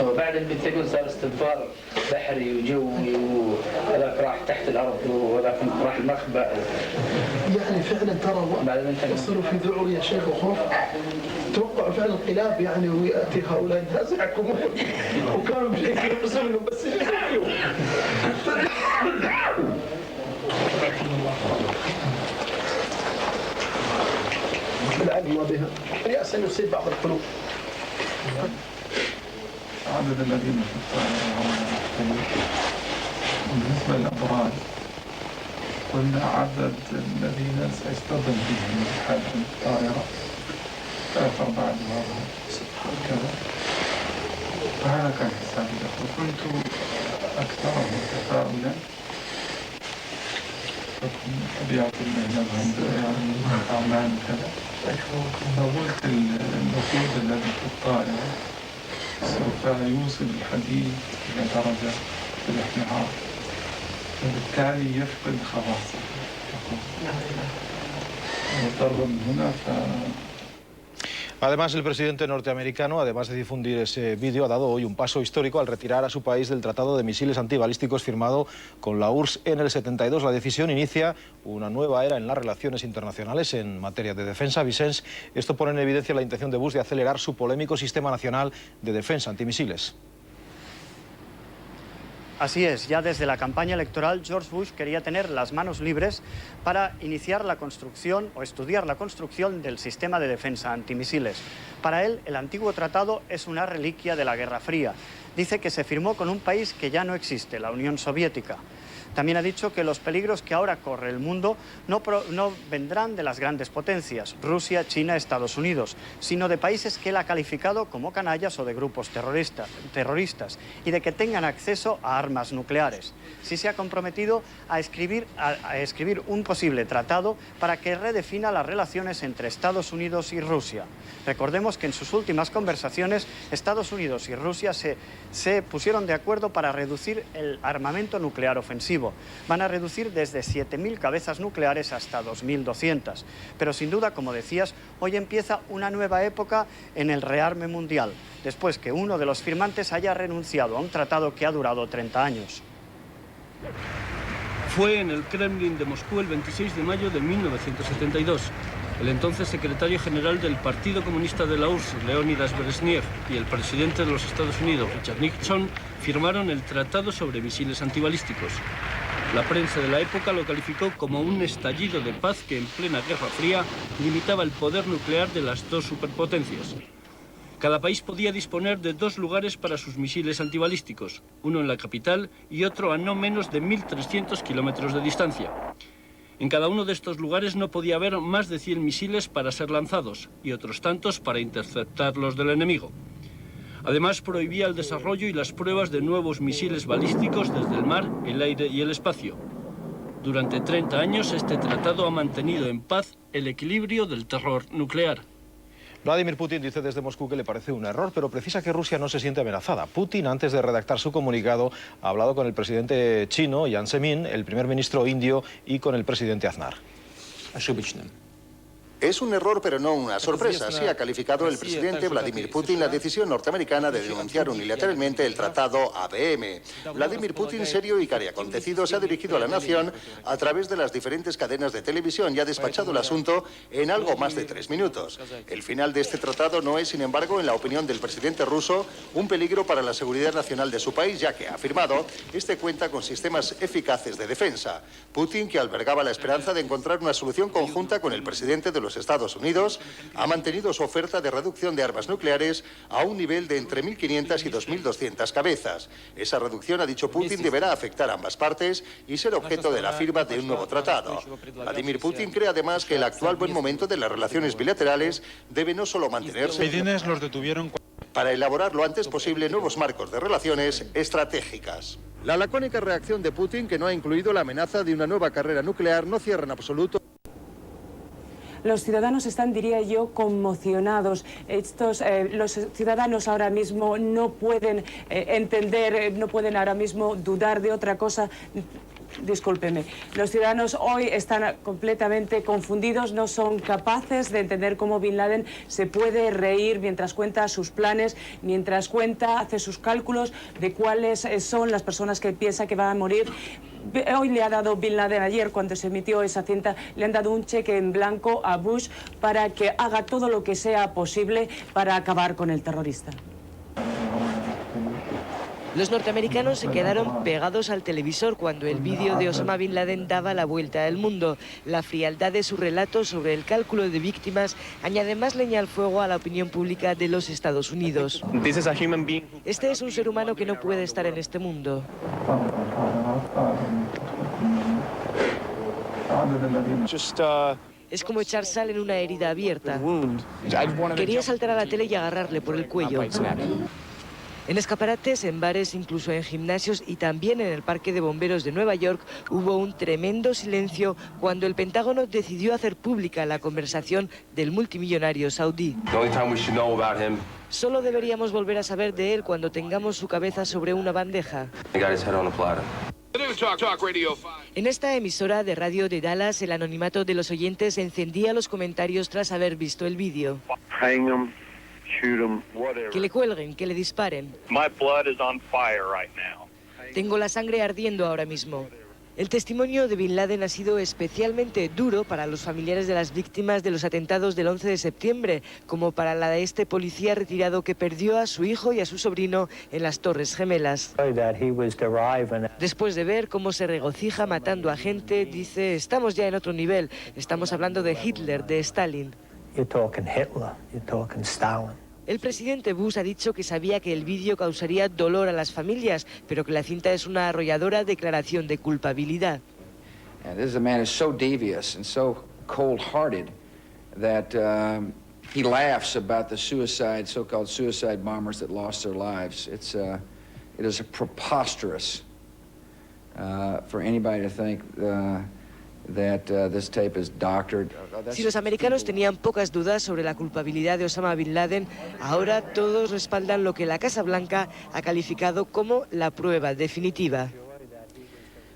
وبعدين بتقول صار استنفار بحري وجوي وهذاك راح تحت الارض وهذاك راح المخبأ يعني فعلا ترى وصلوا في ذعر يا شيخ وخوف. توقعوا فعلا انقلاب يعني وياتي هؤلاء ينازعكم وكانوا مش يقصون بس العلم الله بها الياس ان يصيب بعض القلوب. عدد الذين في الطائرة بالنسبة للأبراج قلنا عدد الذين سيصطدم بهم أحد الطائرة 3-4 دماغ كذا، فهذا كان حسابي له، وكنت أكثرهم تفاؤلا بحكم طبيعة المهنة يعني أعمال وكذا، فقلت الوقود الذي في الطائرة سوف يوصل الحديد إلى درجة الاحمرار، وبالتالي يفقد خواصه ويضطر من هنا Además, el presidente norteamericano, además de difundir ese vídeo, ha dado hoy un paso histórico al retirar a su país del Tratado de Misiles Antibalísticos firmado con la URSS en el 72. La decisión inicia una nueva era en las relaciones internacionales en materia de defensa. Vicens, esto pone en evidencia la intención de Bush de acelerar su polémico sistema nacional de defensa antimisiles. Así es, ya desde la campaña electoral George Bush quería tener las manos libres para iniciar la construcción o estudiar la construcción del sistema de defensa antimisiles. Para él, el antiguo tratado es una reliquia de la Guerra Fría. Dice que se firmó con un país que ya no existe, la Unión Soviética. También ha dicho que los peligros que ahora corre el mundo no vendrán de las grandes potencias, Rusia, China, Estados Unidos, sino de países que él ha calificado como canallas o de grupos terroristas y de que tengan acceso a armas nucleares. Sí se ha comprometido a escribir un posible tratado para que redefina las relaciones entre Estados Unidos y Rusia. Recordemos que en sus últimas conversaciones Estados Unidos y Rusia se pusieron de acuerdo para reducir el armamento nuclear ofensivo. Van a reducir desde 7.000 cabezas nucleares hasta 2.200. Pero sin duda, como decías, hoy empieza una nueva época en el rearme mundial, después que uno de los firmantes haya renunciado a un tratado que ha durado 30 años. Fue en el Kremlin de Moscú el 26 de mayo de 1972. El entonces secretario general del Partido Comunista de la URSS, Leónidas Brezhnev, y el presidente de los Estados Unidos, Richard Nixon, firmaron el Tratado sobre Misiles Antibalísticos. La prensa de la época lo calificó como un estallido de paz que en plena Guerra Fría limitaba el poder nuclear de las dos superpotencias. Cada país podía disponer de 2 lugares para sus misiles antibalísticos, uno en la capital y otro a no menos de 1.300 kilómetros de distancia. En cada uno de estos lugares no podía haber más de 100 misiles para ser lanzados y otros tantos para interceptar los del enemigo. Además, prohibía el desarrollo y las pruebas de nuevos misiles balísticos desde el mar, el aire y el espacio. Durante 30 años, este tratado ha mantenido en paz el equilibrio del terror nuclear. Vladimir Putin dice desde Moscú que le parece un error, pero precisa que Rusia no se siente amenazada. Putin, antes de redactar su comunicado, ha hablado con el presidente chino, Jiang Zemin, el primer ministro indio y con el presidente Aznar. Es un error, pero no una sorpresa. Así ha calificado el presidente Vladimir Putin la decisión norteamericana de denunciar unilateralmente el tratado ABM. Vladimir Putin, serio y cariacontecido, se ha dirigido a la nación a través de las diferentes cadenas de televisión y ha despachado el asunto en algo más de 3 minutos. El final de este tratado no es, sin embargo, en la opinión del presidente ruso, un peligro para la seguridad nacional de su país, ya que, ha afirmado, este cuenta con sistemas eficaces de defensa. Putin, que albergaba la esperanza de encontrar una solución conjunta con el presidente de los Estados Unidos, ha mantenido su oferta de reducción de armas nucleares a un nivel de entre 1.500 y 2.200 cabezas. Esa reducción, ha dicho Putin, deberá afectar a ambas partes y ser objeto de la firma de un nuevo tratado. Vladimir Putin cree además que el actual buen momento de las relaciones bilaterales debe no solo mantenerse, para elaborar lo antes posible nuevos marcos de relaciones estratégicas. La lacónica reacción de Putin, que no ha incluido la amenaza de una nueva carrera nuclear, no cierra en absoluto. Los ciudadanos están, diría yo, conmocionados. Los ciudadanos ahora mismo no pueden entender, no pueden ahora mismo dudar de otra cosa Discúlpeme, los ciudadanos hoy están completamente confundidos, no son capaces de entender cómo Bin Laden se puede reír mientras cuenta sus planes, mientras hace sus cálculos de cuáles son las personas que piensa que van a morir. Hoy le ha dado Bin Laden, ayer cuando se emitió esa cinta, le han dado un cheque en blanco a Bush para que haga todo lo que sea posible para acabar con el terrorista. Los norteamericanos se quedaron pegados al televisor cuando el vídeo de Osama Bin Laden daba la vuelta al mundo. La frialdad de su relato sobre el cálculo de víctimas añade más leña al fuego a la opinión pública de los Estados Unidos. Este es un ser humano que no puede estar en este mundo. Es como echar sal en una herida abierta. Quería saltar a la tele y agarrarle por el cuello. En escaparates, en bares, incluso en gimnasios y también en el Parque de Bomberos de Nueva York hubo un tremendo silencio cuando el Pentágono decidió hacer pública la conversación del multimillonario saudí. Solo deberíamos volver a saber de él cuando tengamos su cabeza sobre una bandeja. En esta emisora de radio de Dallas, el anonimato de los oyentes encendía los comentarios tras haber visto el vídeo. Que le cuelguen, que le disparen. Tengo la sangre ardiendo ahora mismo. El testimonio de Bin Laden ha sido especialmente duro para los familiares de las víctimas de los atentados del 11 de septiembre, como para la de este policía retirado que perdió a su hijo y a su sobrino en las Torres Gemelas. Después de ver cómo se regocija matando a gente, dice, estamos ya en otro nivel, estamos hablando de Hitler, de Stalin. El presidente Bush ha dicho que sabía que el vídeo causaría dolor a las familias, pero que la cinta es una arrolladora declaración de culpabilidad. This man is so devious and so cold-hearted that he laughs about the so-called suicide bombers that lost their lives. It is preposterous for anybody to think this tape is doctored. Si los americanos tenían pocas dudas sobre la culpabilidad de Osama Bin Laden, ahora todos respaldan lo que la Casa Blanca ha calificado como la prueba definitiva.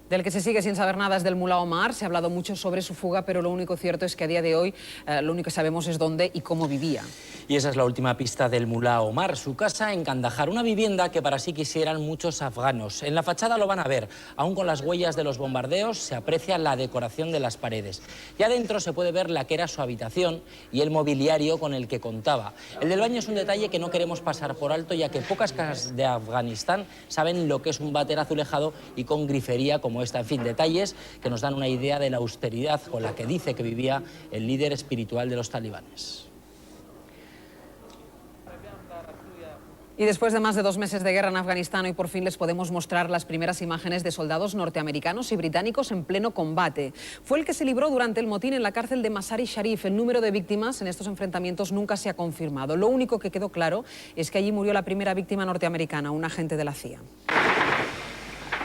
Del que se sigue sin saber nada es del Mullah Omar. Se ha hablado mucho sobre su fuga, pero lo único cierto es que a día de hoy lo único que sabemos es dónde y cómo vivía. Y esa es la última pista del Mullah Omar, su casa en Kandahar, una vivienda que para sí quisieran muchos afganos. En la fachada lo van a ver, aún con las huellas de los bombardeos se aprecia la decoración de las paredes. Y adentro se puede ver la que era su habitación y el mobiliario con el que contaba. El del baño es un detalle que no queremos pasar por alto, ya que pocas casas de Afganistán saben lo que es un váter azulejado y con grifería como esta. En fin, detalles que nos dan una idea de la austeridad con la que dice que vivía el líder espiritual de los talibanes. Y después de más de 2 meses de guerra en Afganistán, hoy por fin les podemos mostrar las primeras imágenes de soldados norteamericanos y británicos en pleno combate. Fue el que se libró durante el motín en la cárcel de Mazar-i-Sharif. El número de víctimas en estos enfrentamientos nunca se ha confirmado. Lo único que quedó claro es que allí murió la primera víctima norteamericana, un agente de la CIA.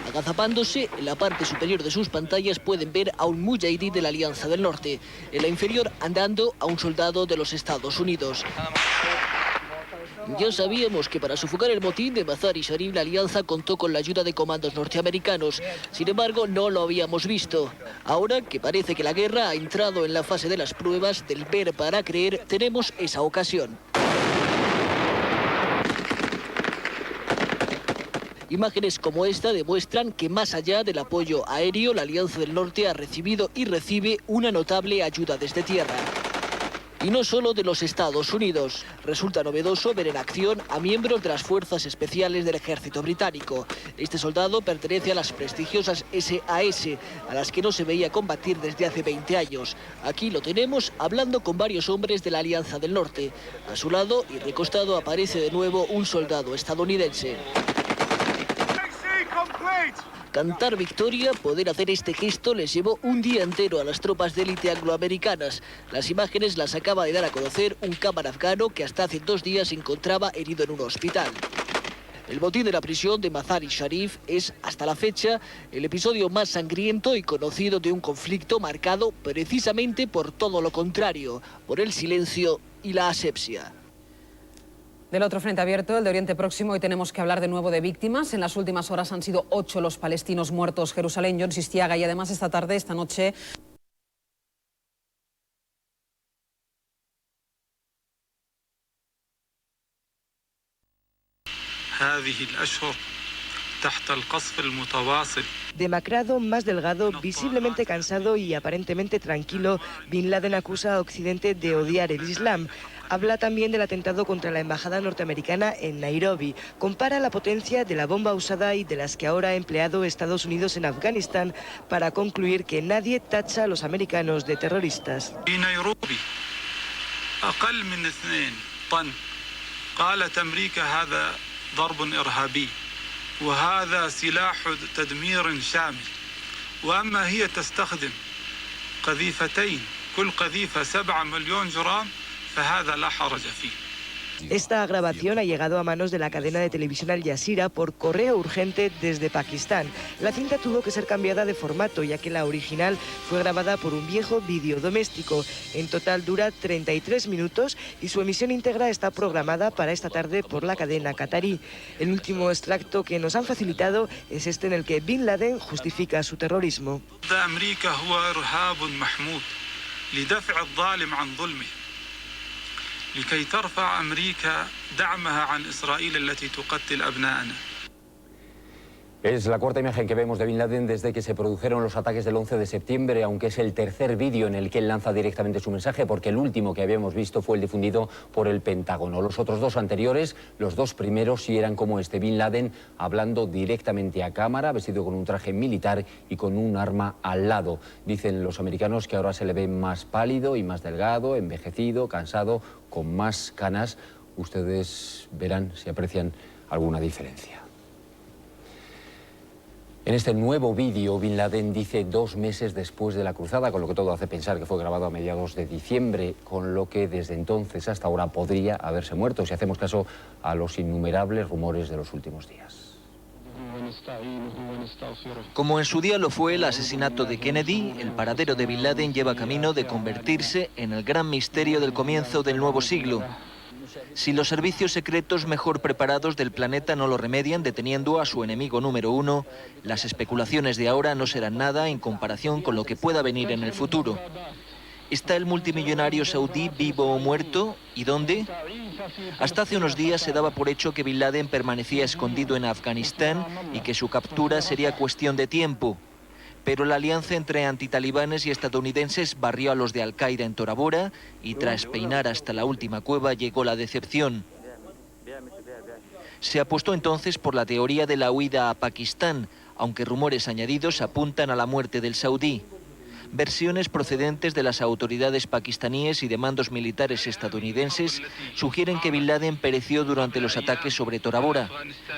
Agazapándose, en la parte superior de sus pantallas pueden ver a un mujahidí de la Alianza del Norte. En la inferior, andando, a un soldado de los Estados Unidos. Ya sabíamos que para sofocar el motín de Mazar-i-Sharif la Alianza contó con la ayuda de comandos norteamericanos. Sin embargo, no lo habíamos visto. Ahora que parece que la guerra ha entrado en la fase de las pruebas, del ver para creer, tenemos esa ocasión. Imágenes como esta demuestran que más allá del apoyo aéreo, la Alianza del Norte ha recibido y recibe una notable ayuda desde tierra. Y no solo de los Estados Unidos. Resulta novedoso ver en acción a miembros de las fuerzas especiales del ejército británico. Este soldado pertenece a las prestigiosas SAS, a las que no se veía combatir desde hace 20 años. Aquí lo tenemos hablando con varios hombres de la Alianza del Norte. A su lado y recostado aparece de nuevo un soldado estadounidense. Cantar victoria, poder hacer este gesto, les llevó un día entero a las tropas de élite angloamericanas. Las imágenes las acaba de dar a conocer un cámara afgano que hasta hace 2 días se encontraba herido en un hospital. El botín de la prisión de Mazar-i-Sharif es, hasta la fecha, el episodio más sangriento y conocido de un conflicto marcado precisamente por todo lo contrario, por el silencio y la asepsia. Del otro frente abierto, el de Oriente Próximo, hoy tenemos que hablar de nuevo de víctimas. En las últimas horas han sido 8 los palestinos muertos. Jerusalén, John Sistiaga, y además esta noche... Demacrado, más delgado, visiblemente cansado y aparentemente tranquilo, Bin Laden acusa a Occidente de odiar el Islam. Habla también del atentado contra la embajada norteamericana en Nairobi. Compara la potencia de la bomba usada y de las que ahora ha empleado Estados Unidos en Afganistán para concluir que nadie tacha a los americanos de terroristas. وهذا سلاح تدمير شامل وأما هي تستخدم قذيفتين كل قذيفة 7 مليون جرام فهذا لا حرج فيه. Esta grabación ha llegado a manos de la cadena de televisión Al Jazeera por correo urgente desde Pakistán. La cinta tuvo que ser cambiada de formato, ya que la original fue grabada por un viejo vídeo doméstico. En total dura 33 minutos y su emisión íntegra está programada para esta tarde por la cadena qatarí. El último extracto que nos han facilitado es este, en el que Bin Laden justifica su terrorismo. لكي ترفع أمريكا دعمها عن إسرائيل التي تقتل أبناءنا. Es la cuarta imagen que vemos de Bin Laden desde que se produjeron los ataques del 11 de septiembre, aunque es el tercer vídeo en el que él lanza directamente su mensaje, porque el último que habíamos visto fue el difundido por el Pentágono. Los otros dos anteriores, los dos primeros, sí eran como este: Bin Laden hablando directamente a cámara, vestido con un traje militar y con un arma al lado. Dicen los americanos que ahora se le ve más pálido y más delgado, envejecido, cansado, con más canas. Ustedes verán si aprecian alguna diferencia. En este nuevo vídeo, Bin Laden dice 2 meses después de la cruzada, con lo que todo hace pensar que fue grabado a mediados de diciembre, con lo que desde entonces hasta ahora podría haberse muerto, si hacemos caso a los innumerables rumores de los últimos días. Como en su día lo fue el asesinato de Kennedy, el paradero de Bin Laden lleva camino de convertirse en el gran misterio del comienzo del nuevo siglo. Si los servicios secretos mejor preparados del planeta no lo remedian deteniendo a su enemigo número 1, las especulaciones de ahora no serán nada en comparación con lo que pueda venir en el futuro. ¿Está el multimillonario saudí vivo o muerto? ¿Y dónde? Hasta hace unos días se daba por hecho que Bin Laden permanecía escondido en Afganistán y que su captura sería cuestión de tiempo. Pero la alianza entre antitalibanes y estadounidenses barrió a los de Al-Qaeda en Tora Bora y tras peinar hasta la última cueva llegó la decepción. Se apostó entonces por la teoría de la huida a Pakistán, aunque rumores añadidos apuntan a la muerte del saudí. Versiones procedentes de las autoridades pakistaníes y de mandos militares estadounidenses sugieren que Bin Laden pereció durante los ataques sobre Tora Bora.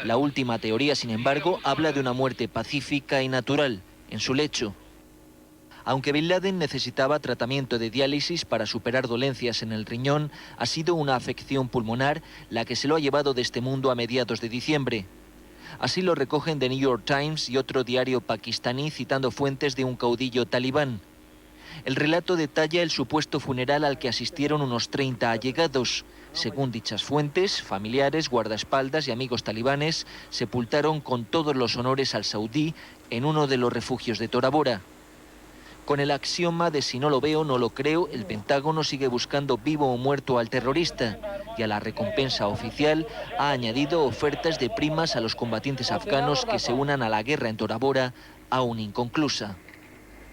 La última teoría, sin embargo, habla de una muerte pacífica y natural en su lecho. Aunque Bin Laden necesitaba tratamiento de diálisis para superar dolencias en el riñón, ha sido una afección pulmonar la que se lo ha llevado de este mundo a mediados de diciembre. Así lo recogen The New York Times y otro diario pakistaní citando fuentes de un caudillo talibán. El relato detalla el supuesto funeral al que asistieron unos 30 allegados. Según dichas fuentes, familiares, guardaespaldas y amigos talibanes sepultaron con todos los honores al saudí en uno de los refugios de Tora Bora. Con el axioma de si no lo veo, no lo creo, el Pentágono sigue buscando vivo o muerto al terrorista y a la recompensa oficial ha añadido ofertas de primas a los combatientes afganos que se unan a la guerra en Tora Bora, aún inconclusa.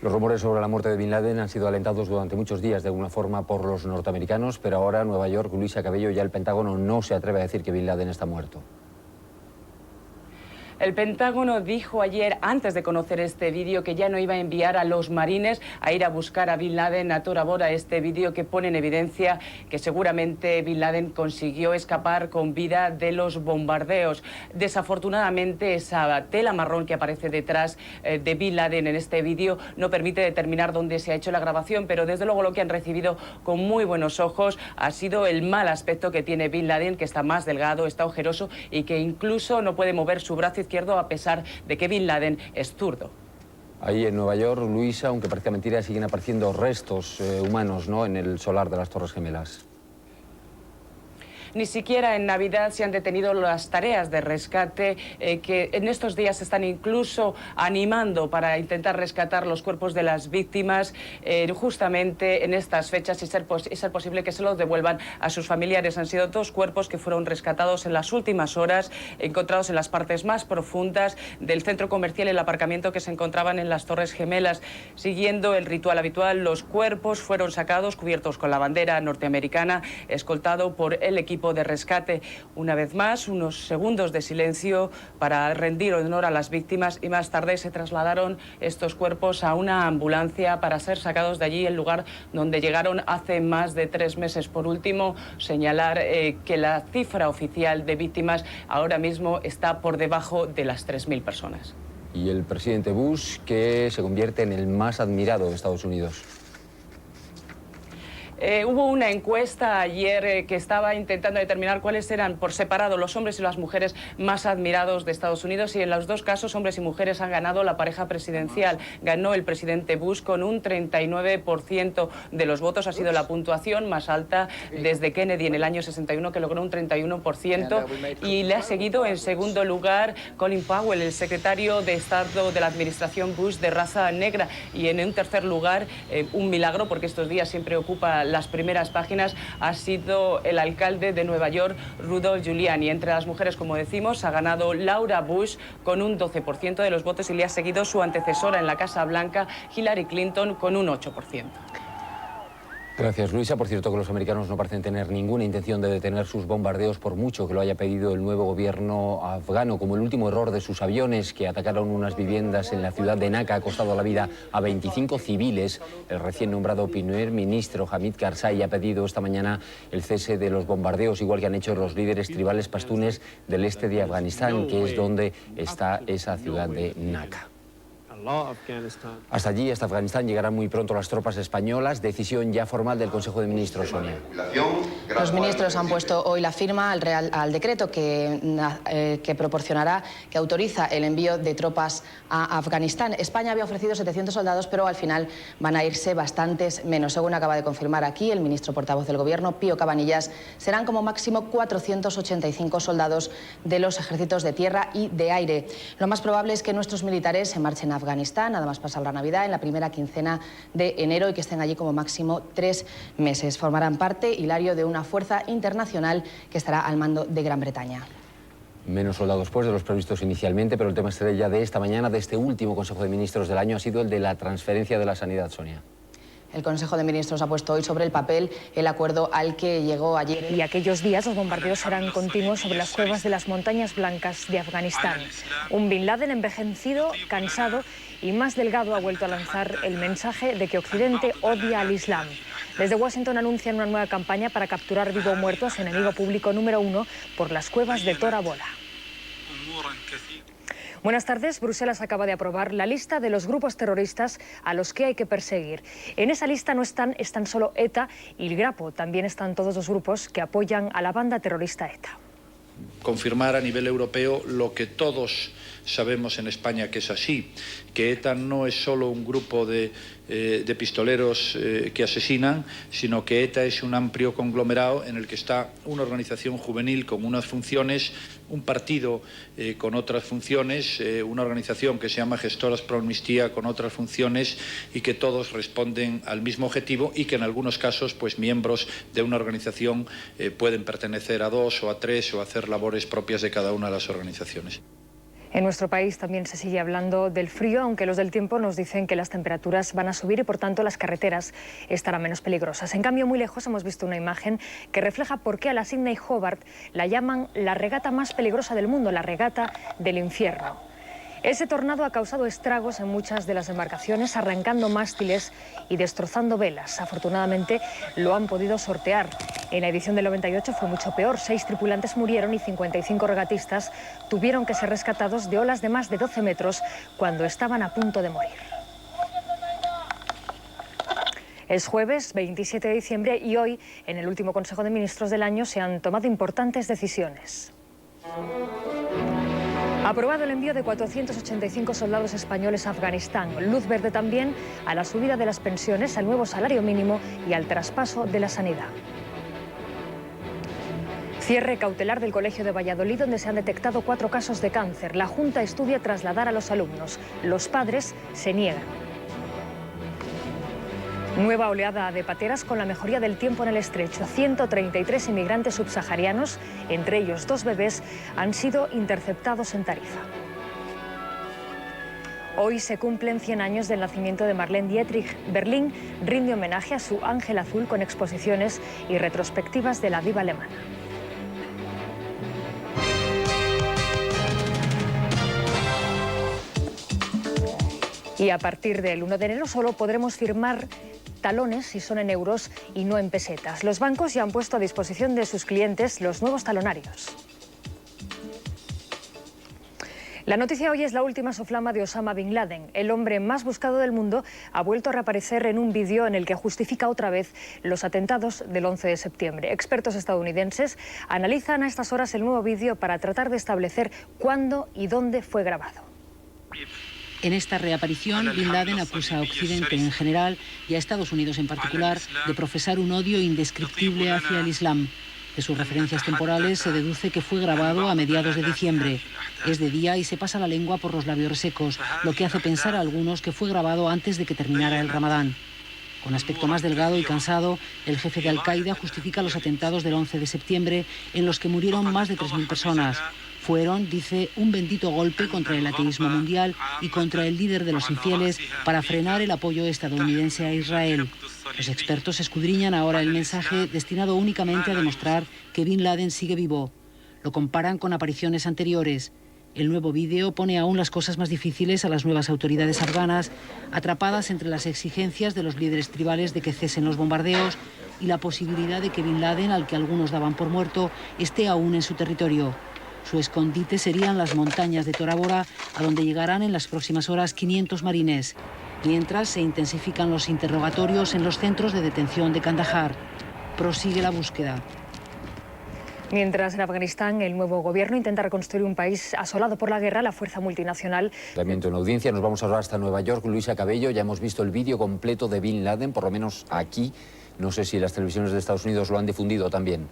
Los rumores sobre la muerte de Bin Laden han sido alentados durante muchos días de alguna forma por los norteamericanos, pero ahora Nueva York, Luisa Cabello, ya el Pentágono no se atreve a decir que Bin Laden está muerto. El Pentágono dijo ayer, antes de conocer este vídeo, que ya no iba a enviar a los marines a ir a buscar a Bin Laden a Tora Bora. Este vídeo que pone en evidencia que seguramente Bin Laden consiguió escapar con vida de los bombardeos. Desafortunadamente, esa tela marrón que aparece detrás de Bin Laden en este vídeo no permite determinar dónde se ha hecho la grabación, pero desde luego lo que han recibido con muy buenos ojos ha sido el mal aspecto que tiene Bin Laden, que está más delgado, está ojeroso y que incluso no puede mover su brazo izquierdo a pesar de que Bin Laden es zurdo. Ahí en Nueva York, Luisa, aunque parezca mentira, siguen apareciendo restos humanos, ¿no?, en el solar de las Torres Gemelas. Ni siquiera en Navidad se han detenido las tareas de rescate que en estos días se están incluso animando para intentar rescatar los cuerpos de las víctimas justamente en estas fechas y ser posible que se los devuelvan a sus familiares. Han sido 2 cuerpos que fueron rescatados en las últimas horas, encontrados en las partes más profundas del centro comercial y el aparcamiento que se encontraban en las Torres Gemelas. Siguiendo el ritual habitual, los cuerpos fueron sacados cubiertos con la bandera norteamericana, escoltado por el equipo de rescate. Una vez más, unos segundos de silencio para rendir honor a las víctimas, y más tarde se trasladaron estos cuerpos a una ambulancia para ser sacados de allí, el lugar donde llegaron hace más de 3 meses. Por último, señalar que la cifra oficial de víctimas ahora mismo está por debajo de las 3.000 personas. Y el presidente Bush, que se convierte en el más admirado de Estados Unidos. Hubo una encuesta ayer que estaba intentando determinar cuáles eran por separado los hombres y las mujeres más admirados de Estados Unidos, y en los 2 casos hombres y mujeres han ganado la pareja presidencial. Ganó el presidente Bush con un 39% de los votos. Ha sido la puntuación más alta desde Kennedy en el año 61, que logró un 31%, y le ha seguido en segundo lugar Colin Powell, el secretario de Estado de la administración Bush de raza negra, y en un tercer lugar, un milagro porque estos días siempre ocupa las primeras páginas, ha sido el alcalde de Nueva York, Rudolph Giuliani. Entre las mujeres, como decimos, ha ganado Laura Bush con un 12% de los votos, y le ha seguido su antecesora en la Casa Blanca, Hillary Clinton, con un 8%. Gracias, Luisa. Por cierto, que los americanos no parecen tener ninguna intención de detener sus bombardeos, por mucho que lo haya pedido el nuevo gobierno afgano, como el último error de sus aviones que atacaron unas viviendas en la ciudad de Naka. Ha costado la vida a 25 civiles. El recién nombrado primer ministro Hamid Karzai ha pedido esta mañana el cese de los bombardeos, igual que han hecho los líderes tribales pastunes del este de Afganistán, que es donde está esa ciudad de Naka. Hasta allí, hasta Afganistán, llegarán muy pronto las tropas españolas. Decisión ya formal del Consejo de Ministros, Sonia. Los ministros han puesto hoy la firma al decreto que proporcionará, que autoriza el envío de tropas a Afganistán. España había ofrecido 700 soldados, pero al final van a irse bastantes menos. Según acaba de confirmar aquí el ministro portavoz del Gobierno, Pío Cabanillas, serán como máximo 485 soldados de los ejércitos de tierra y de aire. Lo más probable es que nuestros militares se marchen a Afganistán, nada más pasar la Navidad, en la primera quincena de enero, y que estén allí como máximo 3 meses. Formarán parte, Hilario, de una fuerza internacional que estará al mando de Gran Bretaña. Menos soldados pues de los previstos inicialmente, pero el tema estrella de esta mañana, de este último Consejo de Ministros del año, ha sido el de la transferencia de la sanidad, Sonia. El Consejo de Ministros ha puesto hoy sobre el papel el acuerdo al que llegó ayer. Y aquellos días los bombardeos serán continuos sobre las cuevas de las montañas blancas de Afganistán. Un Bin Laden envejecido, cansado y más delgado ha vuelto a lanzar el mensaje de que Occidente odia al Islam. Desde Washington anuncian una nueva campaña para capturar vivo o muerto a su enemigo público número 1 por las cuevas de Tora Bora. Buenas tardes. Bruselas acaba de aprobar la lista de los grupos terroristas a los que hay que perseguir. En esa lista no están solo ETA y el Grapo, también están todos los grupos que apoyan a la banda terrorista ETA. Confirmar a nivel europeo lo que todos sabemos en España que es así, que ETA no es solo un grupo de pistoleros que asesinan, sino que ETA es un amplio conglomerado en el que está una organización juvenil con unas funciones, un partido con otras funciones, una organización que se llama Gestoras Pro Amnistía con otras funciones, y que todos responden al mismo objetivo, y que en algunos casos pues miembros de una organización pueden pertenecer a 2 o a 3 o hacer labores propias de cada una de las organizaciones. En nuestro país también se sigue hablando del frío, aunque los del tiempo nos dicen que las temperaturas van a subir y por tanto las carreteras estarán menos peligrosas. En cambio, muy lejos hemos visto una imagen que refleja por qué a la Sydney Hobart la llaman la regata más peligrosa del mundo, la regata del infierno. Ese tornado ha causado estragos en muchas de las embarcaciones, arrancando mástiles y destrozando velas. Afortunadamente lo han podido sortear. En la edición del 98 fue mucho peor. 6 tripulantes murieron y 55 regatistas tuvieron que ser rescatados de olas de más de 12 metros cuando estaban a punto de morir. Es jueves 27 de diciembre y hoy, en el último Consejo de Ministros del año, se han tomado importantes decisiones. Aprobado el envío de 485 soldados españoles a Afganistán. Luz verde también a la subida de las pensiones, al nuevo salario mínimo y al traspaso de la sanidad. Cierre cautelar del Colegio de Valladolid, donde se han detectado 4 casos de cáncer. La Junta estudia trasladar a los alumnos. Los padres se niegan. Nueva oleada de pateras con la mejoría del tiempo en el estrecho. 133 inmigrantes subsaharianos, entre ellos 2 bebés, han sido interceptados en Tarifa. Hoy se cumplen 100 años del nacimiento de Marlene Dietrich. Berlín rinde homenaje a su ángel azul con exposiciones y retrospectivas de la diva alemana. Y a partir del 1 de enero solo podremos firmar talones si son en euros y no en pesetas. Los bancos ya han puesto a disposición de sus clientes los nuevos talonarios. La noticia hoy es la última soflama de Osama Bin Laden. El hombre más buscado del mundo ha vuelto a reaparecer en un vídeo en el que justifica otra vez los atentados del 11 de septiembre. Expertos estadounidenses analizan a estas horas el nuevo vídeo para tratar de establecer cuándo y dónde fue grabado. En esta reaparición, Bin Laden acusa a Occidente en general y a Estados Unidos en particular de profesar un odio indescriptible hacia el Islam. De sus referencias temporales se deduce que fue grabado a mediados de diciembre. Es de día y se pasa la lengua por los labios resecos, lo que hace pensar a algunos que fue grabado antes de que terminara el Ramadán. Con aspecto más delgado y cansado, el jefe de Al-Qaeda justifica los atentados del 11 de septiembre en los que murieron más de 3.000 personas. Fueron, dice, un bendito golpe contra el ateísmo mundial y contra el líder de los infieles para frenar el apoyo estadounidense a Israel. Los expertos escudriñan ahora el mensaje destinado únicamente a demostrar que Bin Laden sigue vivo. Lo comparan con apariciones anteriores. El nuevo vídeo pone aún las cosas más difíciles a las nuevas autoridades afganas, atrapadas entre las exigencias de los líderes tribales de que cesen los bombardeos y la posibilidad de que Bin Laden, al que algunos daban por muerto, esté aún en su territorio. Su escondite serían las montañas de Tora Bora, a donde llegarán en las próximas horas 500 marines. Mientras se intensifican los interrogatorios en los centros de detención de Kandahar. Prosigue la búsqueda. Mientras en Afganistán el nuevo gobierno intenta reconstruir un país asolado por la guerra, la fuerza multinacional... También en audiencia nos vamos a hablar hasta Nueva York. Luisa Cabello, ya hemos visto el vídeo completo de Bin Laden, por lo menos aquí. No sé si las televisiones de Estados Unidos lo han difundido también.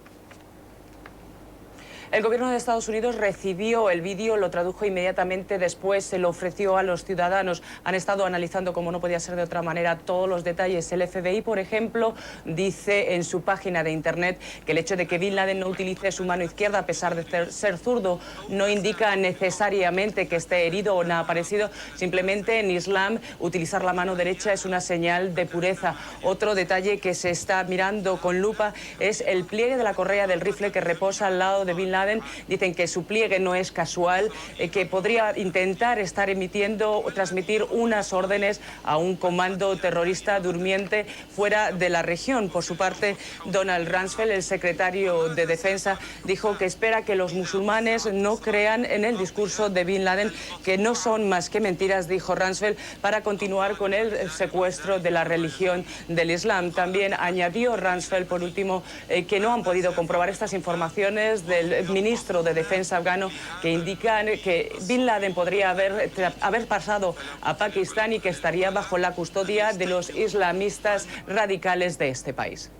El gobierno de Estados Unidos recibió el vídeo, lo tradujo inmediatamente, después se lo ofreció a los ciudadanos. Han estado analizando, como no podía ser de otra manera, todos los detalles. El FBI, por ejemplo, dice en su página de internet que el hecho de que Bin Laden no utilice su mano izquierda, a pesar de ser zurdo, no indica necesariamente que esté herido o nada parecido. Simplemente en Islam utilizar la mano derecha es una señal de pureza. Otro detalle que se está mirando con lupa es el pliegue de la correa del rifle que reposa al lado de Bin Laden. Dicen que su pliegue no es casual, que podría intentar estar emitiendo o transmitir unas órdenes a un comando terrorista durmiente fuera de la región. Por su parte, Donald Rumsfeld, el secretario de Defensa, dijo que espera que los musulmanes no crean en el discurso de Bin Laden, que no son más que mentiras, dijo Rumsfeld, para continuar con el secuestro de la religión del Islam. También añadió Rumsfeld, por último, que no han podido comprobar estas informaciones del ministro de Defensa afgano que indican que Bin Laden podría haber pasado a Pakistán y que estaría bajo la custodia de los islamistas radicales de este país.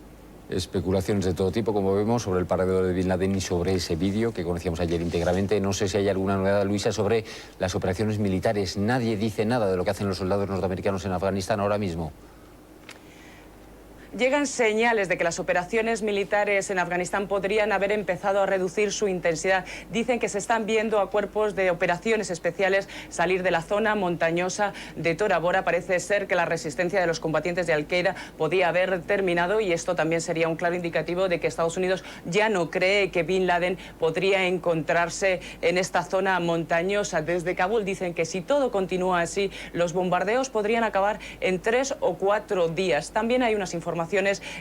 Especulaciones de todo tipo, como vemos, sobre el paradero de Bin Laden y sobre ese vídeo que conocíamos ayer íntegramente. No sé si hay alguna novedad, Luisa, sobre las operaciones militares. Nadie dice nada de lo que hacen los soldados norteamericanos en Afganistán ahora mismo. Llegan señales de que las operaciones militares en Afganistán podrían haber empezado a reducir su intensidad. Dicen que se están viendo a cuerpos de operaciones especiales salir de la zona montañosa de Tora Bora. Parece ser que la resistencia de los combatientes de Al-Qaeda podía haber terminado y esto también sería un claro indicativo de que Estados Unidos ya no cree que Bin Laden podría encontrarse en esta zona montañosa. Desde Kabul dicen que si todo continúa así, los bombardeos podrían acabar en 3 o 4 días. También hay unas informaciones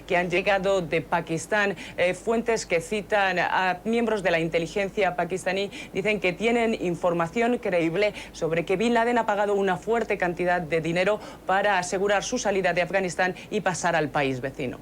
que han llegado de Pakistán. Fuentes que citan a miembros de la inteligencia pakistaní dicen que tienen información creíble sobre que Bin Laden ha pagado una fuerte cantidad de dinero para asegurar su salida de Afganistán y pasar al país vecino.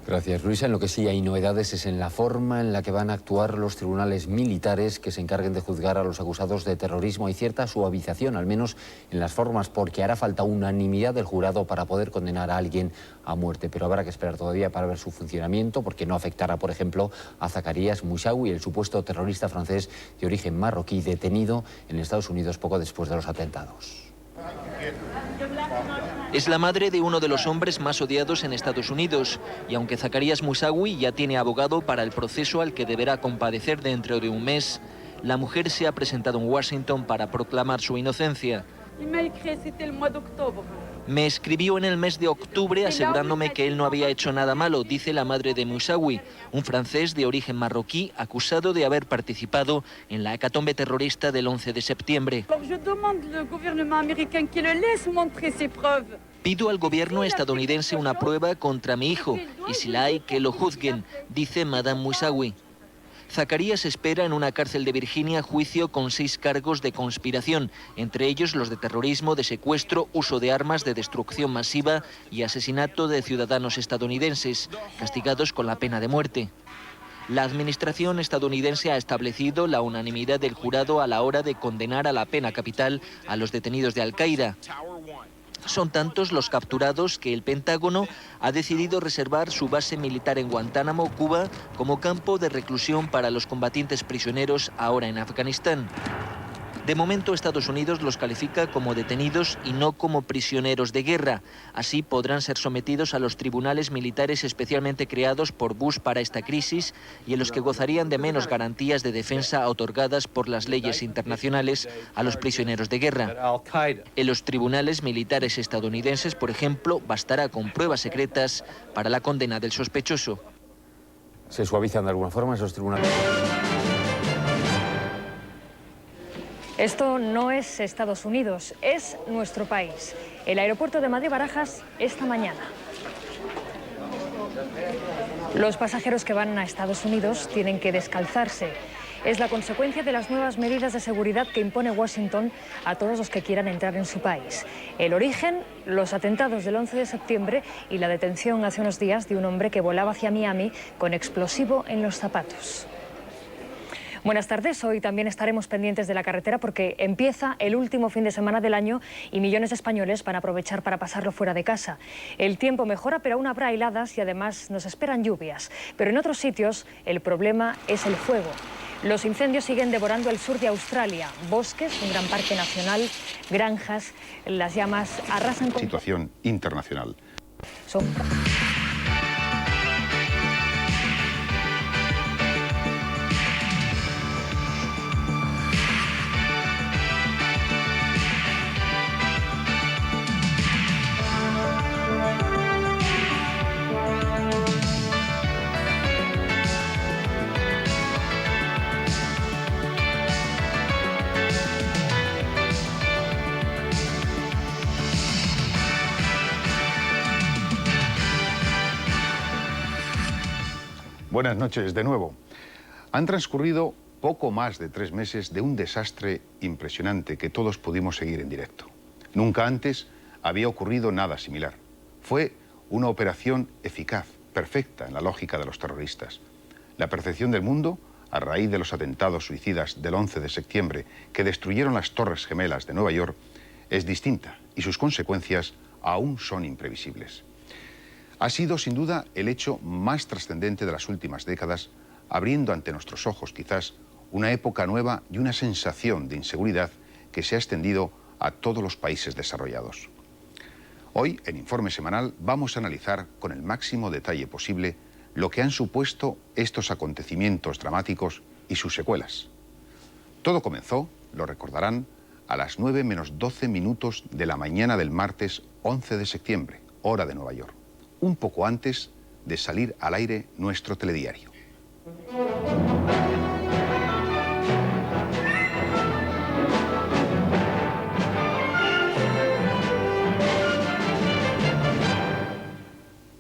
Gracias, Luisa. En lo que sí hay novedades es en la forma en la que van a actuar los tribunales militares que se encarguen de juzgar a los acusados de terrorismo. Hay cierta suavización, al menos en las formas, porque hará falta unanimidad del jurado para poder condenar a alguien a muerte. Pero habrá que esperar todavía para ver su funcionamiento, porque no afectará, por ejemplo, a Zaccarías Moussaoui, el supuesto terrorista francés de origen marroquí detenido en Estados Unidos poco después de los atentados. Es la madre de uno de los hombres más odiados en Estados Unidos, y aunque Zaccarías Moussaoui ya tiene abogado para el proceso al que deberá comparecer dentro de un mes, la mujer se ha presentado en Washington para proclamar su inocencia. Me escribió en el mes de octubre asegurándome que él no había hecho nada malo, dice la madre de Moussaoui, un francés de origen marroquí acusado de haber participado en la hecatombe terrorista del 11 de septiembre. Pido al gobierno estadounidense una prueba contra mi hijo, y si la hay, que lo juzguen, dice Madame Moussaoui. Zaccarías espera en una cárcel de Virginia juicio con 6 cargos de conspiración, entre ellos los de terrorismo, de secuestro, uso de armas de destrucción masiva y asesinato de ciudadanos estadounidenses, castigados con la pena de muerte. La administración estadounidense ha establecido la unanimidad del jurado a la hora de condenar a la pena capital a los detenidos de Al-Qaeda. Son tantos los capturados que el Pentágono ha decidido reservar su base militar en Guantánamo, Cuba, como campo de reclusión para los combatientes prisioneros ahora en Afganistán. De momento, Estados Unidos los califica como detenidos y no como prisioneros de guerra. Así podrán ser sometidos a los tribunales militares especialmente creados por Bush para esta crisis y en los que gozarían de menos garantías de defensa otorgadas por las leyes internacionales a los prisioneros de guerra. En los tribunales militares estadounidenses, por ejemplo, bastará con pruebas secretas para la condena del sospechoso. ¿Se suavizan de alguna forma esos tribunales? Esto no es Estados Unidos, es nuestro país. El aeropuerto de Madrid-Barajas esta mañana. Los pasajeros que van a Estados Unidos tienen que descalzarse. Es la consecuencia de las nuevas medidas de seguridad que impone Washington a todos los que quieran entrar en su país. El origen, los atentados del 11 de septiembre y la detención hace unos días de un hombre que volaba hacia Miami con explosivo en los zapatos. Buenas tardes, hoy también estaremos pendientes de la carretera porque empieza el último fin de semana del año y millones de españoles van a aprovechar para pasarlo fuera de casa. El tiempo mejora, pero aún habrá heladas y además nos esperan lluvias. Pero en otros sitios el problema es el fuego. Los incendios siguen devorando el sur de Australia, bosques, un gran parque nacional, granjas, las llamas arrasan con... Situación internacional. Buenas noches de nuevo. Han transcurrido poco más de 3 meses de un desastre impresionante que todos pudimos seguir en directo. Nunca antes había ocurrido nada similar. Fue una operación eficaz, perfecta en la lógica de los terroristas. La percepción del mundo, a raíz de los atentados suicidas del 11 de septiembre que destruyeron las Torres Gemelas de Nueva York, es distinta y sus consecuencias aún son imprevisibles. Ha sido, sin duda, el hecho más trascendente de las últimas décadas, abriendo ante nuestros ojos, quizás, una época nueva y una sensación de inseguridad que se ha extendido a todos los países desarrollados. Hoy, en Informe Semanal, vamos a analizar con el máximo detalle posible lo que han supuesto estos acontecimientos dramáticos y sus secuelas. Todo comenzó, lo recordarán, a las 9 menos 12 minutos de la mañana del martes 11 de septiembre, hora de Nueva York, un poco antes de salir al aire nuestro telediario.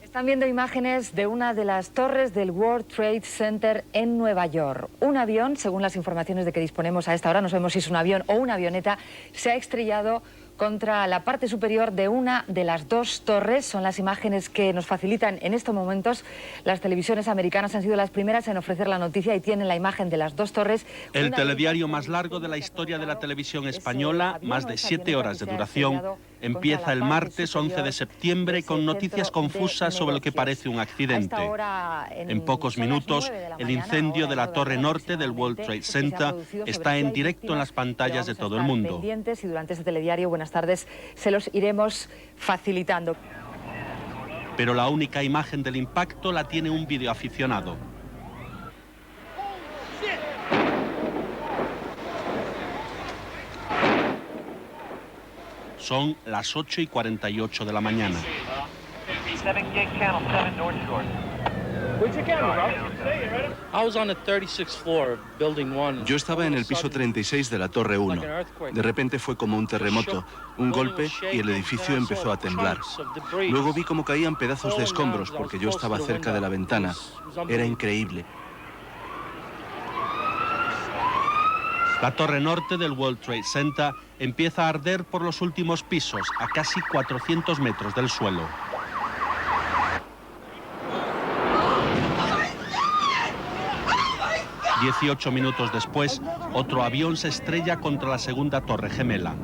Están viendo imágenes de una de las torres del World Trade Center en Nueva York. Un avión, según las informaciones de que disponemos a esta hora, no sabemos si es un avión o una avioneta, se ha estrellado contra la parte superior de una de las dos torres. Son las imágenes que nos facilitan en estos momentos. Las televisiones americanas han sido las primeras en ofrecer la noticia y tienen la imagen de las dos torres. El telediario más largo de la historia de la televisión española, más de 7 horas de duración, empieza el martes 11 de septiembre con noticias confusas sobre lo que parece un accidente. En pocos minutos, el incendio de la torre norte del World Trade Center está en directo en las pantallas de todo el mundo. Y durante este telediario, buenas tardes, se los iremos facilitando. Pero la única imagen del impacto la tiene un videoaficionado. Son las 8:48 de la mañana. Yo estaba en el piso 36 de la Torre 1. De repente fue como un terremoto, un golpe y el edificio empezó a temblar. Luego vi cómo caían pedazos de escombros porque yo estaba cerca de la ventana. Era increíble. La torre norte del World Trade Center empieza a arder por los últimos pisos, a casi 400 metros del suelo. ...18 minutos después, otro avión se estrella contra la segunda torre gemela.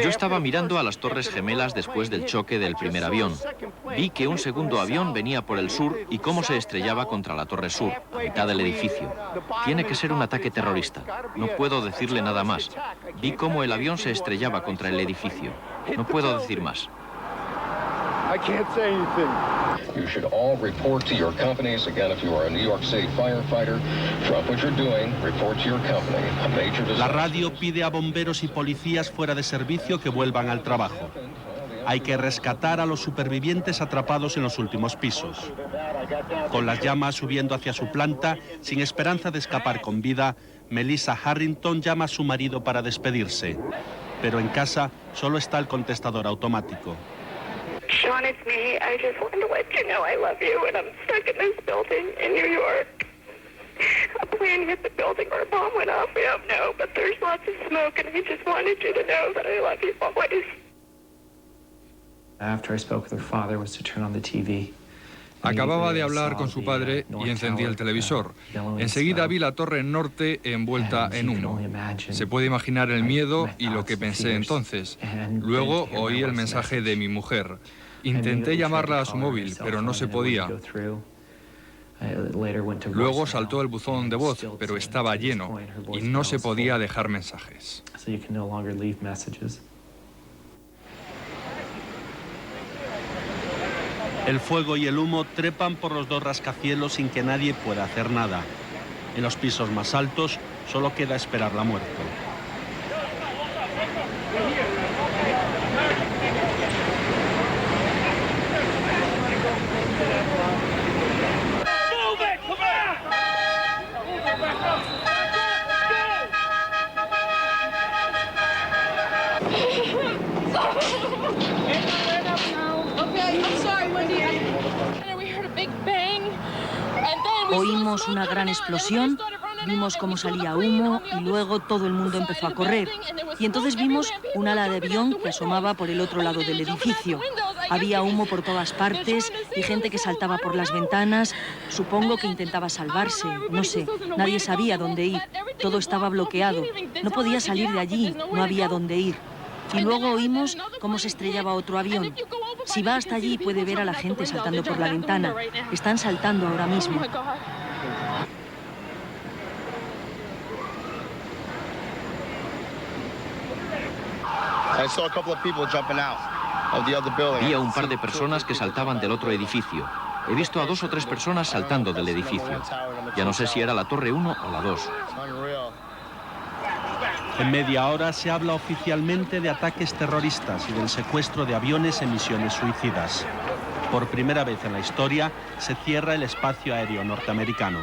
Yo estaba mirando a las Torres Gemelas después del choque del primer avión. Vi que un segundo avión venía por el sur y cómo se estrellaba contra la Torre Sur, a mitad del edificio. Tiene que ser un ataque terrorista. No puedo decirle nada más. Vi cómo el avión se estrellaba contra el edificio. No puedo decir más. I can't say anything. You should all report to your companies. Again, if you are a New York City firefighter, drop what you're doing, report to your company. A major disaster. La radio pide a bomberos y policías fuera de servicio que vuelvan al trabajo. Hay que rescatar a los supervivientes atrapados en los últimos pisos. Con las llamas subiendo hacia su planta, sin esperanza de escapar con vida, Melissa Harrington llama a su marido para despedirse. Pero en casa solo está el contestador automático. Sean, it's me. I just wanted to let you know I love you, and I'm stuck in this building in New York. A plane hit the building or a bomb went off. We don't know, but there's lots of smoke, and I just wanted you to know that I love you always. After I spoke with her father was to turn on the TV. Acababa de hablar con su padre y encendí el televisor. Enseguida vi la torre norte envuelta en humo. Se puede imaginar el miedo y lo que pensé entonces. Luego oí el mensaje de mi mujer. Intenté llamarla a su móvil, pero no se podía. Luego saltó el buzón de voz, pero estaba lleno y no se podía dejar mensajes. El fuego y el humo trepan por los dos rascacielos sin que nadie pueda hacer nada. En los pisos más altos solo queda esperar la muerte. Oímos una gran explosión, vimos cómo salía humo y luego todo el mundo empezó a correr. Y entonces vimos un ala de avión que asomaba por el otro lado del edificio. Había humo por todas partes y gente que saltaba por las ventanas. Supongo que intentaba salvarse, no sé, nadie sabía dónde ir. Todo estaba bloqueado, no podía salir de allí, no había dónde ir. Y luego oímos cómo se estrellaba otro avión. Si va hasta allí puede ver a la gente saltando por la ventana. Están saltando ahora mismo. Vi a un par de personas que saltaban del otro edificio. He visto a 2 o 3 personas saltando del edificio. Ya no sé si era la Torre 1 o la 2. En media hora se habla oficialmente de ataques terroristas y del secuestro de aviones en misiones suicidas. Por primera vez en la historia se cierra el espacio aéreo norteamericano.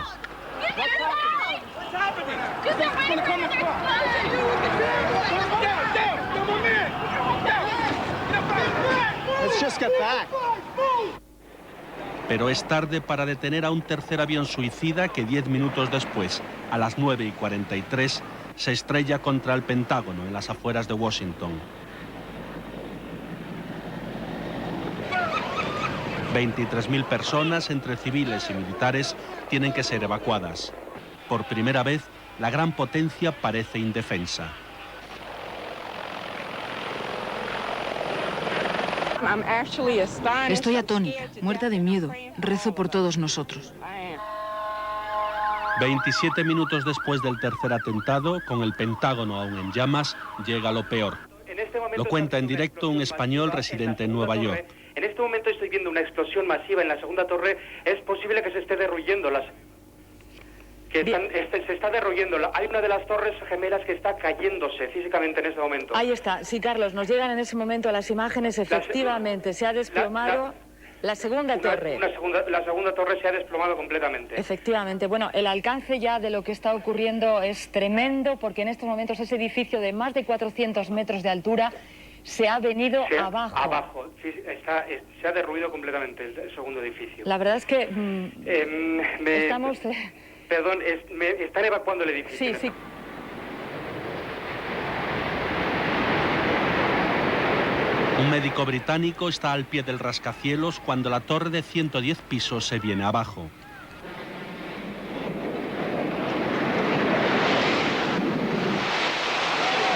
Pero es tarde para detener a un tercer avión suicida que 10 minutos después, a las 9:43, se estrella contra el Pentágono en las afueras de Washington. 23.000 personas, entre civiles y militares, tienen que ser evacuadas. Por primera vez, la gran potencia parece indefensa. Estoy atónita, muerta de miedo. Rezo por todos nosotros. 27 minutos después del tercer atentado, con el Pentágono aún en llamas, llega lo peor. Lo cuenta en directo un español residente en Nueva York. En este momento estoy viendo una explosión masiva en la segunda torre. Es posible que se esté derruyendo se está derruyendo. Hay una de las torres gemelas que está cayéndose físicamente en este momento. Ahí está. Sí, Carlos, nos llegan en ese momento las imágenes. Efectivamente, se ha desplomado la segunda torre. La segunda torre se ha desplomado completamente. Efectivamente. Bueno, el alcance ya de lo que está ocurriendo es tremendo, porque en estos momentos ese edificio de más de 400 metros de altura se ha venido abajo. Abajo. Sí, se ha derruido completamente el segundo edificio. La verdad es que estamos... Perdón, me están evacuando el edificio. Sí, sí. Un médico británico está al pie del rascacielos cuando la torre de 110 pisos se viene abajo.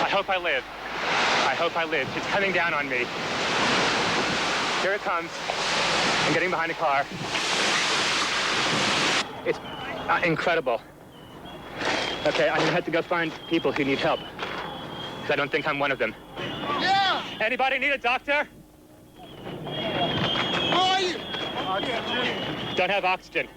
I hope I live. I hope I live. It's coming down on me. Here it comes. I'm getting behind a car. It's incredible. Okay, I'm gonna have to go find people who need help. Because I don't think I'm one of them. Yeah! Anybody need a doctor? Who are you? Oxygen. Don't have oxygen.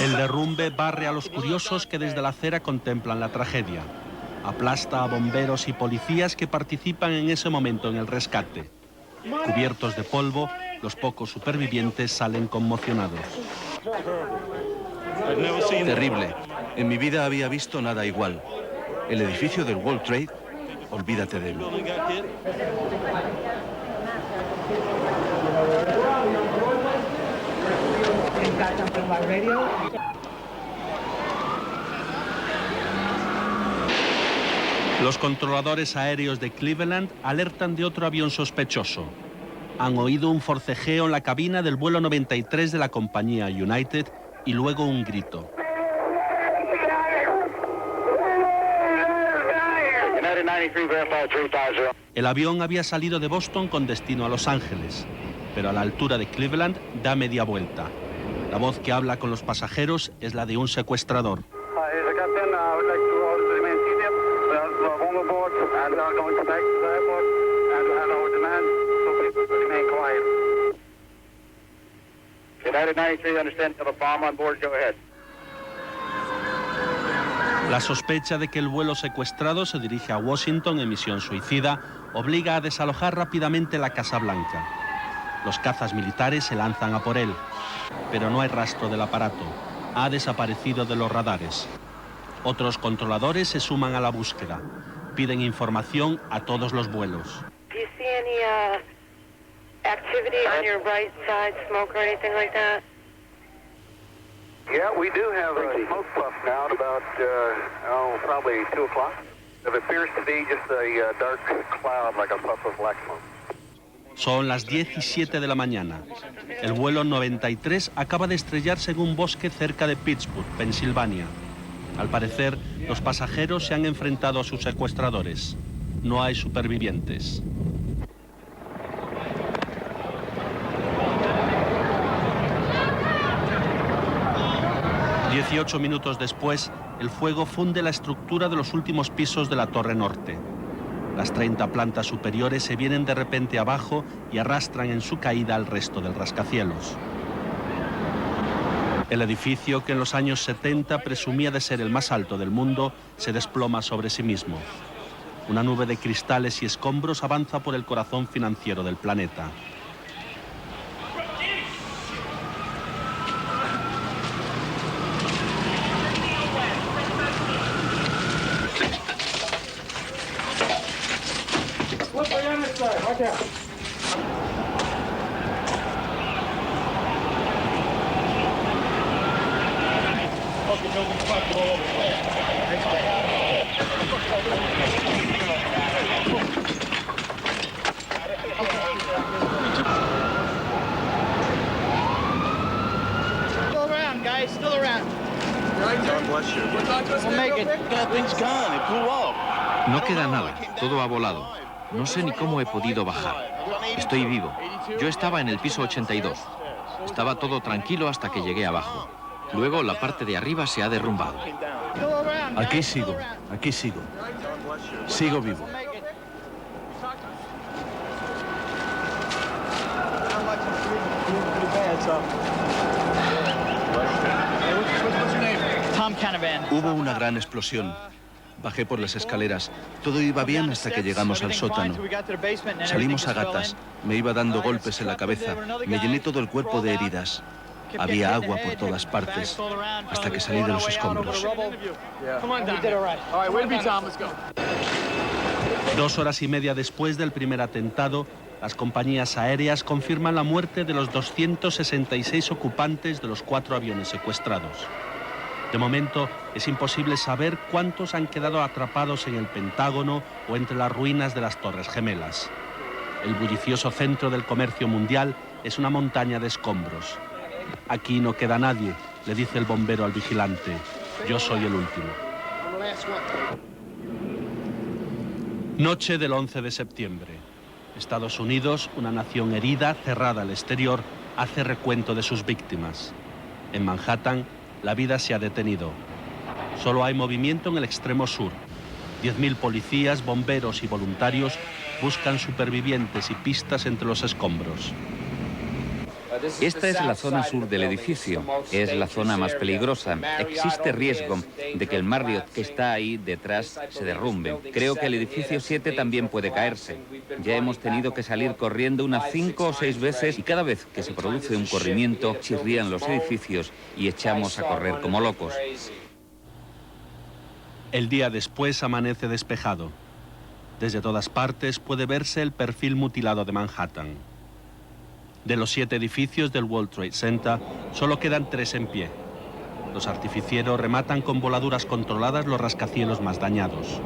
El derrumbe barre a los curiosos que desde la acera contemplan la tragedia. Aplasta a bomberos y policías que participan en ese momento en el rescate. Cubiertos de polvo, los pocos supervivientes salen conmocionados. Terrible. En mi vida había visto nada igual. El edificio del World Trade, olvídate de él. Los controladores aéreos de Cleveland alertan de otro avión sospechoso. Han oído un forcejeo en la cabina del vuelo 93 de la compañía United y luego un grito. El avión había salido de Boston con destino a Los Ángeles, pero a la altura de Cleveland da media vuelta. La voz que habla con los pasajeros es la de un secuestrador. La sospecha de que el vuelo secuestrado se dirige a Washington en misión suicida obliga a desalojar rápidamente la Casa Blanca. Los cazas militares se lanzan a por él, pero no hay rastro del aparato. Ha desaparecido de los radares. Otros controladores se suman a la búsqueda. Piden información a todos los vuelos. Activity on your right side, smoke or anything like that? Yeah, we do have a smoke puff now at about, probably 2 o'clock. It appears to be just a dark cloud, like a puff of black smoke. Son las 17 de la mañana. El vuelo 93 acaba de estrellarse en un bosque cerca de Pittsburgh, Pensilvania. Al parecer, los pasajeros se han enfrentado a sus secuestradores. No hay supervivientes. 18 minutos después, el fuego funde la estructura de los últimos pisos de la Torre Norte. Las 30 plantas superiores se vienen de repente abajo y arrastran en su caída al resto del rascacielos. El edificio, que en los años 70 presumía de ser el más alto del mundo, se desploma sobre sí mismo. Una nube de cristales y escombros avanza por el corazón financiero del planeta. No queda nada, todo ha volado. No sé ni cómo he podido bajar. Estoy vivo. Yo estaba en el piso 82. Estaba todo tranquilo hasta que llegué abajo. Luego la parte de arriba se ha derrumbado. Aquí sigo, aquí sigo. Sigo vivo. Hubo una gran explosión. Bajé por las escaleras. Todo iba bien hasta que llegamos al sótano. Salimos a gatas. Me iba dando golpes en la cabeza. Me llené todo el cuerpo de heridas. Había agua por todas partes, hasta que salí de los escombros. 2 horas y media después del primer atentado, las compañías aéreas confirman la muerte de los 266 ocupantes de los 4 aviones secuestrados. De momento, es imposible saber cuántos han quedado atrapados en el Pentágono o entre las ruinas de las Torres Gemelas. El bullicioso centro del comercio mundial es una montaña de escombros. Aquí no queda nadie, le dice el bombero al vigilante. Yo soy el último. Noche del 11 de septiembre. Estados Unidos, una nación herida, cerrada al exterior, hace recuento de sus víctimas. En Manhattan, la vida se ha detenido. Solo hay movimiento en el extremo sur. 10.000 policías, bomberos y voluntarios buscan supervivientes y pistas entre los escombros. Esta es la zona sur del edificio. Es la zona más peligrosa. Existe riesgo de que el Marriott que está ahí detrás se derrumbe. Creo que el edificio 7 también puede caerse. Ya hemos tenido que salir corriendo unas 5 o 6 veces y cada vez que se produce un corrimiento chirrían los edificios y echamos a correr como locos. El día después amanece despejado. Desde todas partes puede verse el perfil mutilado de Manhattan. De los 7 edificios del World Trade Center, solo quedan 3 en pie. Los artificieros rematan con voladuras controladas los rascacielos más dañados.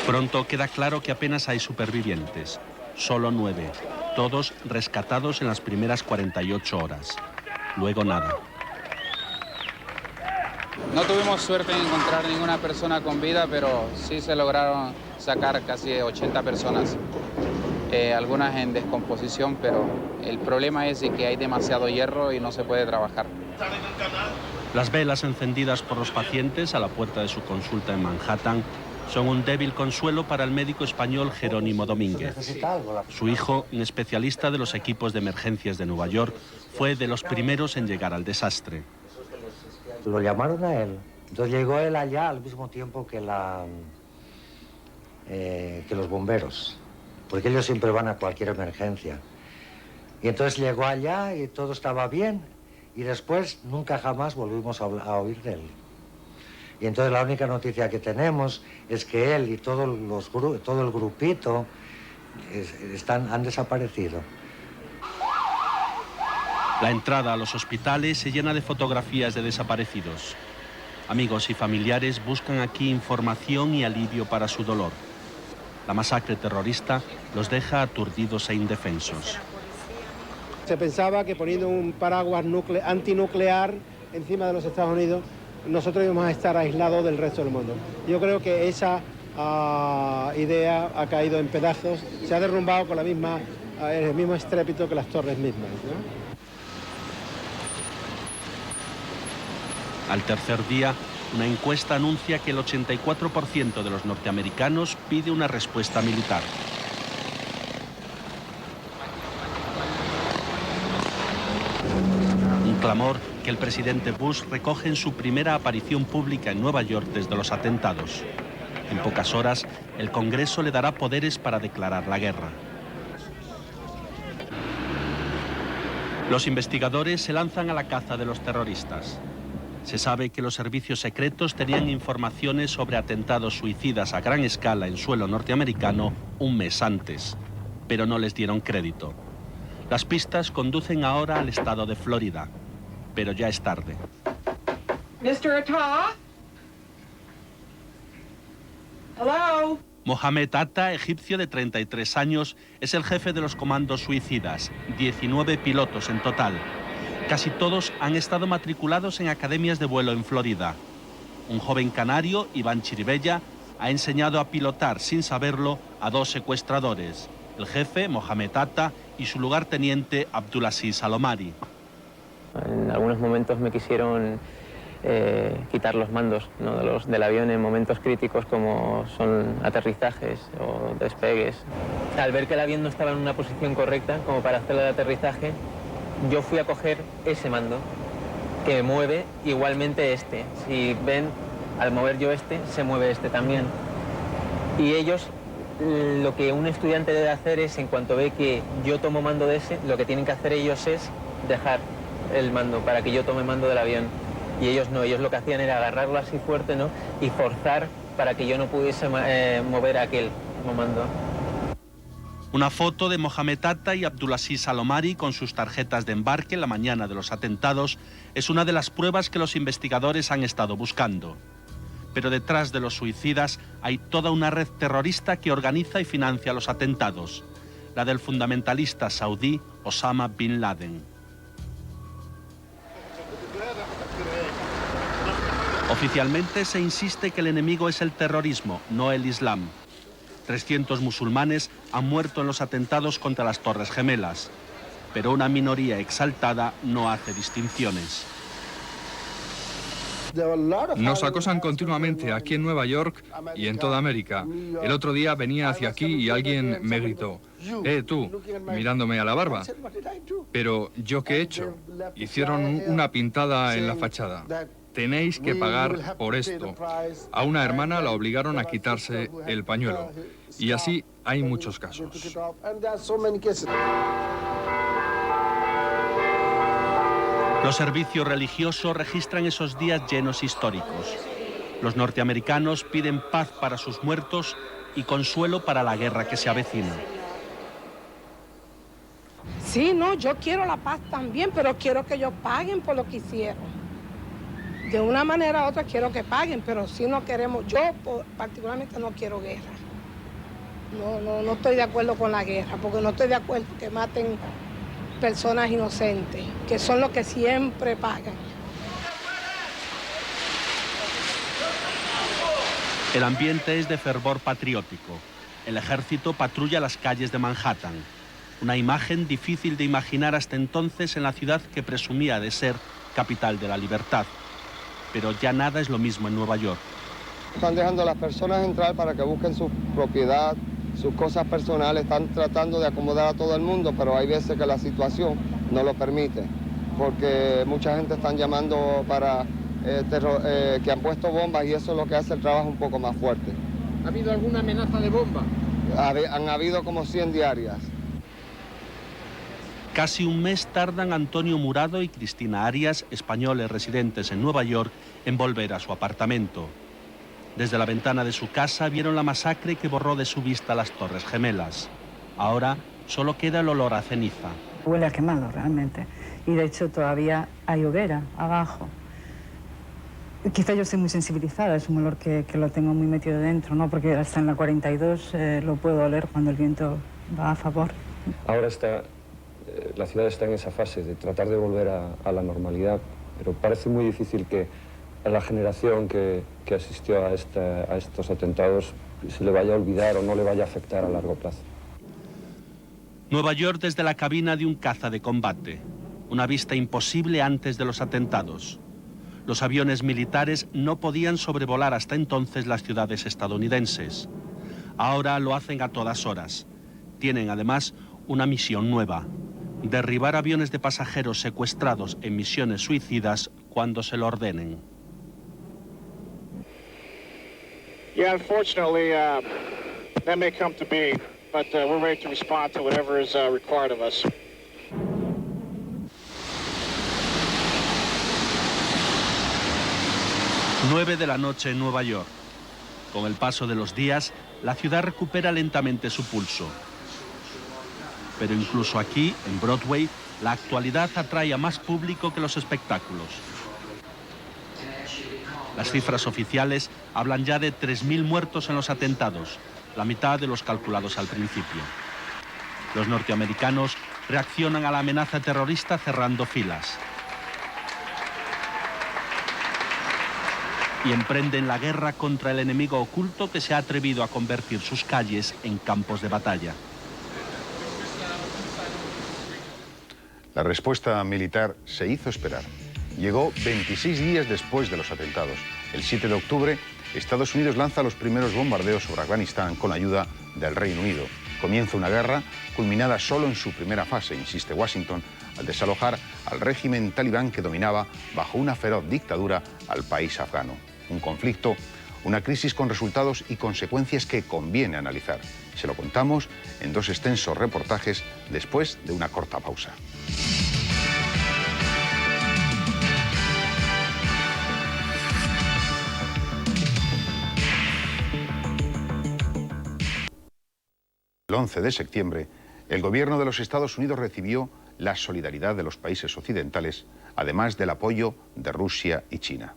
Pronto queda claro que apenas hay supervivientes. Solo 9, todos rescatados en las primeras 48 horas. Luego nada. No tuvimos suerte en encontrar ninguna persona con vida, pero sí se lograron sacar casi 80 personas. Algunas en descomposición, pero el problema es que hay demasiado hierro y no se puede trabajar. Las velas encendidas por los pacientes a la puerta de su consulta en Manhattan son un débil consuelo para el médico español Jerónimo Domínguez. Su hijo, un especialista de los equipos de emergencias de Nueva York, fue de los primeros en llegar al desastre. Lo llamaron a él. Entonces llegó él allá al mismo tiempo que los bomberos, porque ellos siempre van a cualquier emergencia. Y entonces llegó allá y todo estaba bien, y después nunca jamás volvimos a oír de él. Y entonces la única noticia que tenemos es que él y todo el grupito han desaparecido. La entrada a los hospitales se llena de fotografías de desaparecidos. Amigos y familiares buscan aquí información y alivio para su dolor. La masacre terrorista los deja aturdidos e indefensos. Se pensaba que poniendo un paraguas antinuclear encima de los Estados Unidos, nosotros íbamos a estar aislados del resto del mundo. Yo creo que esa idea ha caído en pedazos, se ha derrumbado con el mismo estrépito que las torres mismas, ¿no? Al tercer día, una encuesta anuncia que el 84% de los norteamericanos pide una respuesta militar. Un clamor que el presidente Bush recoge en su primera aparición pública en Nueva York desde los atentados. En pocas horas, el Congreso le dará poderes para declarar la guerra. Los investigadores se lanzan a la caza de los terroristas. Se sabe que los servicios secretos tenían informaciones sobre atentados suicidas a gran escala en suelo norteamericano un mes antes, pero no les dieron crédito. Las pistas conducen ahora al estado de Florida, pero ya es tarde. Mr. Atta? Hello? Mohamed Atta, egipcio de 33 años, es el jefe de los comandos suicidas, 19 pilotos en total. Casi todos han estado matriculados en academias de vuelo en Florida. Un joven canario, Iván Chiribella, ha enseñado a pilotar sin saberlo a 2 secuestradores, el jefe, Mohamed Atta, y su lugarteniente, Abdulaziz Alomari. En algunos momentos me quisieron quitar los mandos, ¿no?, del avión en momentos críticos como son aterrizajes o despegues. Al ver que el avión no estaba en una posición correcta como para hacer el aterrizaje, yo fui a coger ese mando que mueve igualmente este. Si ven, al mover yo este, se mueve este también. Y ellos, lo que un estudiante debe hacer es, en cuanto ve que yo tomo mando de ese, lo que tienen que hacer ellos es dejar el mando para que yo tome mando del avión. Y ellos no, ellos lo que hacían era agarrarlo así fuerte, ¿no?, y forzar para que yo no pudiese mover aquel mando. Una foto de Mohamed Atta y Abdulaziz Alomari con sus tarjetas de embarque la mañana de los atentados es una de las pruebas que los investigadores han estado buscando. Pero detrás de los suicidas hay toda una red terrorista que organiza y financia los atentados, la del fundamentalista saudí Osama Bin Laden. Oficialmente se insiste que el enemigo es el terrorismo, no el Islam. 300 musulmanes han muerto en los atentados contra las Torres Gemelas, pero una minoría exaltada no hace distinciones. Nos acosan continuamente aquí en Nueva York y en toda América. El otro día venía hacia aquí y alguien me gritó: tú, mirándome a la barba. Pero ¿yo qué he hecho? Hicieron una pintada en la fachada. Tenéis que pagar por esto. A una hermana la obligaron a quitarse el pañuelo. Y así hay muchos casos. Los servicios religiosos registran esos días llenos históricos. Los norteamericanos piden paz para sus muertos y consuelo para la guerra que se avecina. Sí, no, yo quiero la paz también, pero quiero que ellos paguen por lo que hicieron. De una manera u otra quiero que paguen, pero si no queremos, yo particularmente no quiero guerra. No estoy de acuerdo con la guerra, porque no estoy de acuerdo que maten personas inocentes, que son los que siempre pagan. El ambiente es de fervor patriótico. El ejército patrulla las calles de Manhattan. Una imagen difícil de imaginar hasta entonces en la ciudad que presumía de ser capital de la libertad. Pero ya nada es lo mismo en Nueva York. Están dejando a las personas entrar para que busquen su propiedad, sus cosas personales. Están tratando de acomodar a todo el mundo, pero hay veces que la situación no lo permite. Porque mucha gente están llamando para que han puesto bombas y eso es lo que hace el trabajo un poco más fuerte. ¿Ha habido alguna amenaza de bomba? Han habido como 100 diarias. Casi un mes tardan Antonio Murado y Cristina Arias, españoles residentes en Nueva York, en volver a su apartamento. Desde la ventana de su casa vieron la masacre que borró de su vista las Torres Gemelas. Ahora solo queda el olor a ceniza. Huele a quemado realmente. Y de hecho todavía hay hoguera abajo. Quizá yo estoy muy sensibilizada, es un olor que lo tengo muy metido dentro, ¿no? Porque hasta en la 42 lo puedo oler cuando el viento va a favor. Ahora la ciudad está en esa fase de tratar de volver a la normalidad, pero parece muy difícil que a la generación que asistió a estos atentados se le vaya a olvidar o no le vaya a afectar a largo plazo. Nueva York desde la cabina de un caza de combate. Una vista imposible antes de los atentados. Los aviones militares no podían sobrevolar hasta entonces las ciudades estadounidenses. Ahora lo hacen a todas horas. Tienen además una misión nueva: derribar aviones de pasajeros secuestrados en misiones suicidas cuando se lo ordenen. Yeah, unfortunately, that may come to be, but we're ready to respond to whatever is required of us. 9 de la noche en Nueva York. Con el paso de los días, la ciudad recupera lentamente su pulso. Pero incluso aquí, en Broadway, la actualidad atrae a más público que los espectáculos. Las cifras oficiales hablan ya de 3.000 muertos en los atentados, la mitad de los calculados al principio. Los norteamericanos reaccionan a la amenaza terrorista cerrando filas. Y emprenden la guerra contra el enemigo oculto que se ha atrevido a convertir sus calles en campos de batalla. La respuesta militar se hizo esperar. Llegó 26 días después de los atentados. El 7 de octubre, Estados Unidos lanza los primeros bombardeos sobre Afganistán con ayuda del Reino Unido. Comienza una guerra culminada solo en su primera fase, insiste Washington, al desalojar al régimen talibán que dominaba bajo una feroz dictadura al país afgano. Un conflicto, una crisis con resultados y consecuencias que conviene analizar. Se lo contamos en 2 extensos reportajes después de una corta pausa. El 11 de septiembre, el gobierno de los Estados Unidos recibió la solidaridad de los países occidentales, además del apoyo de Rusia y China.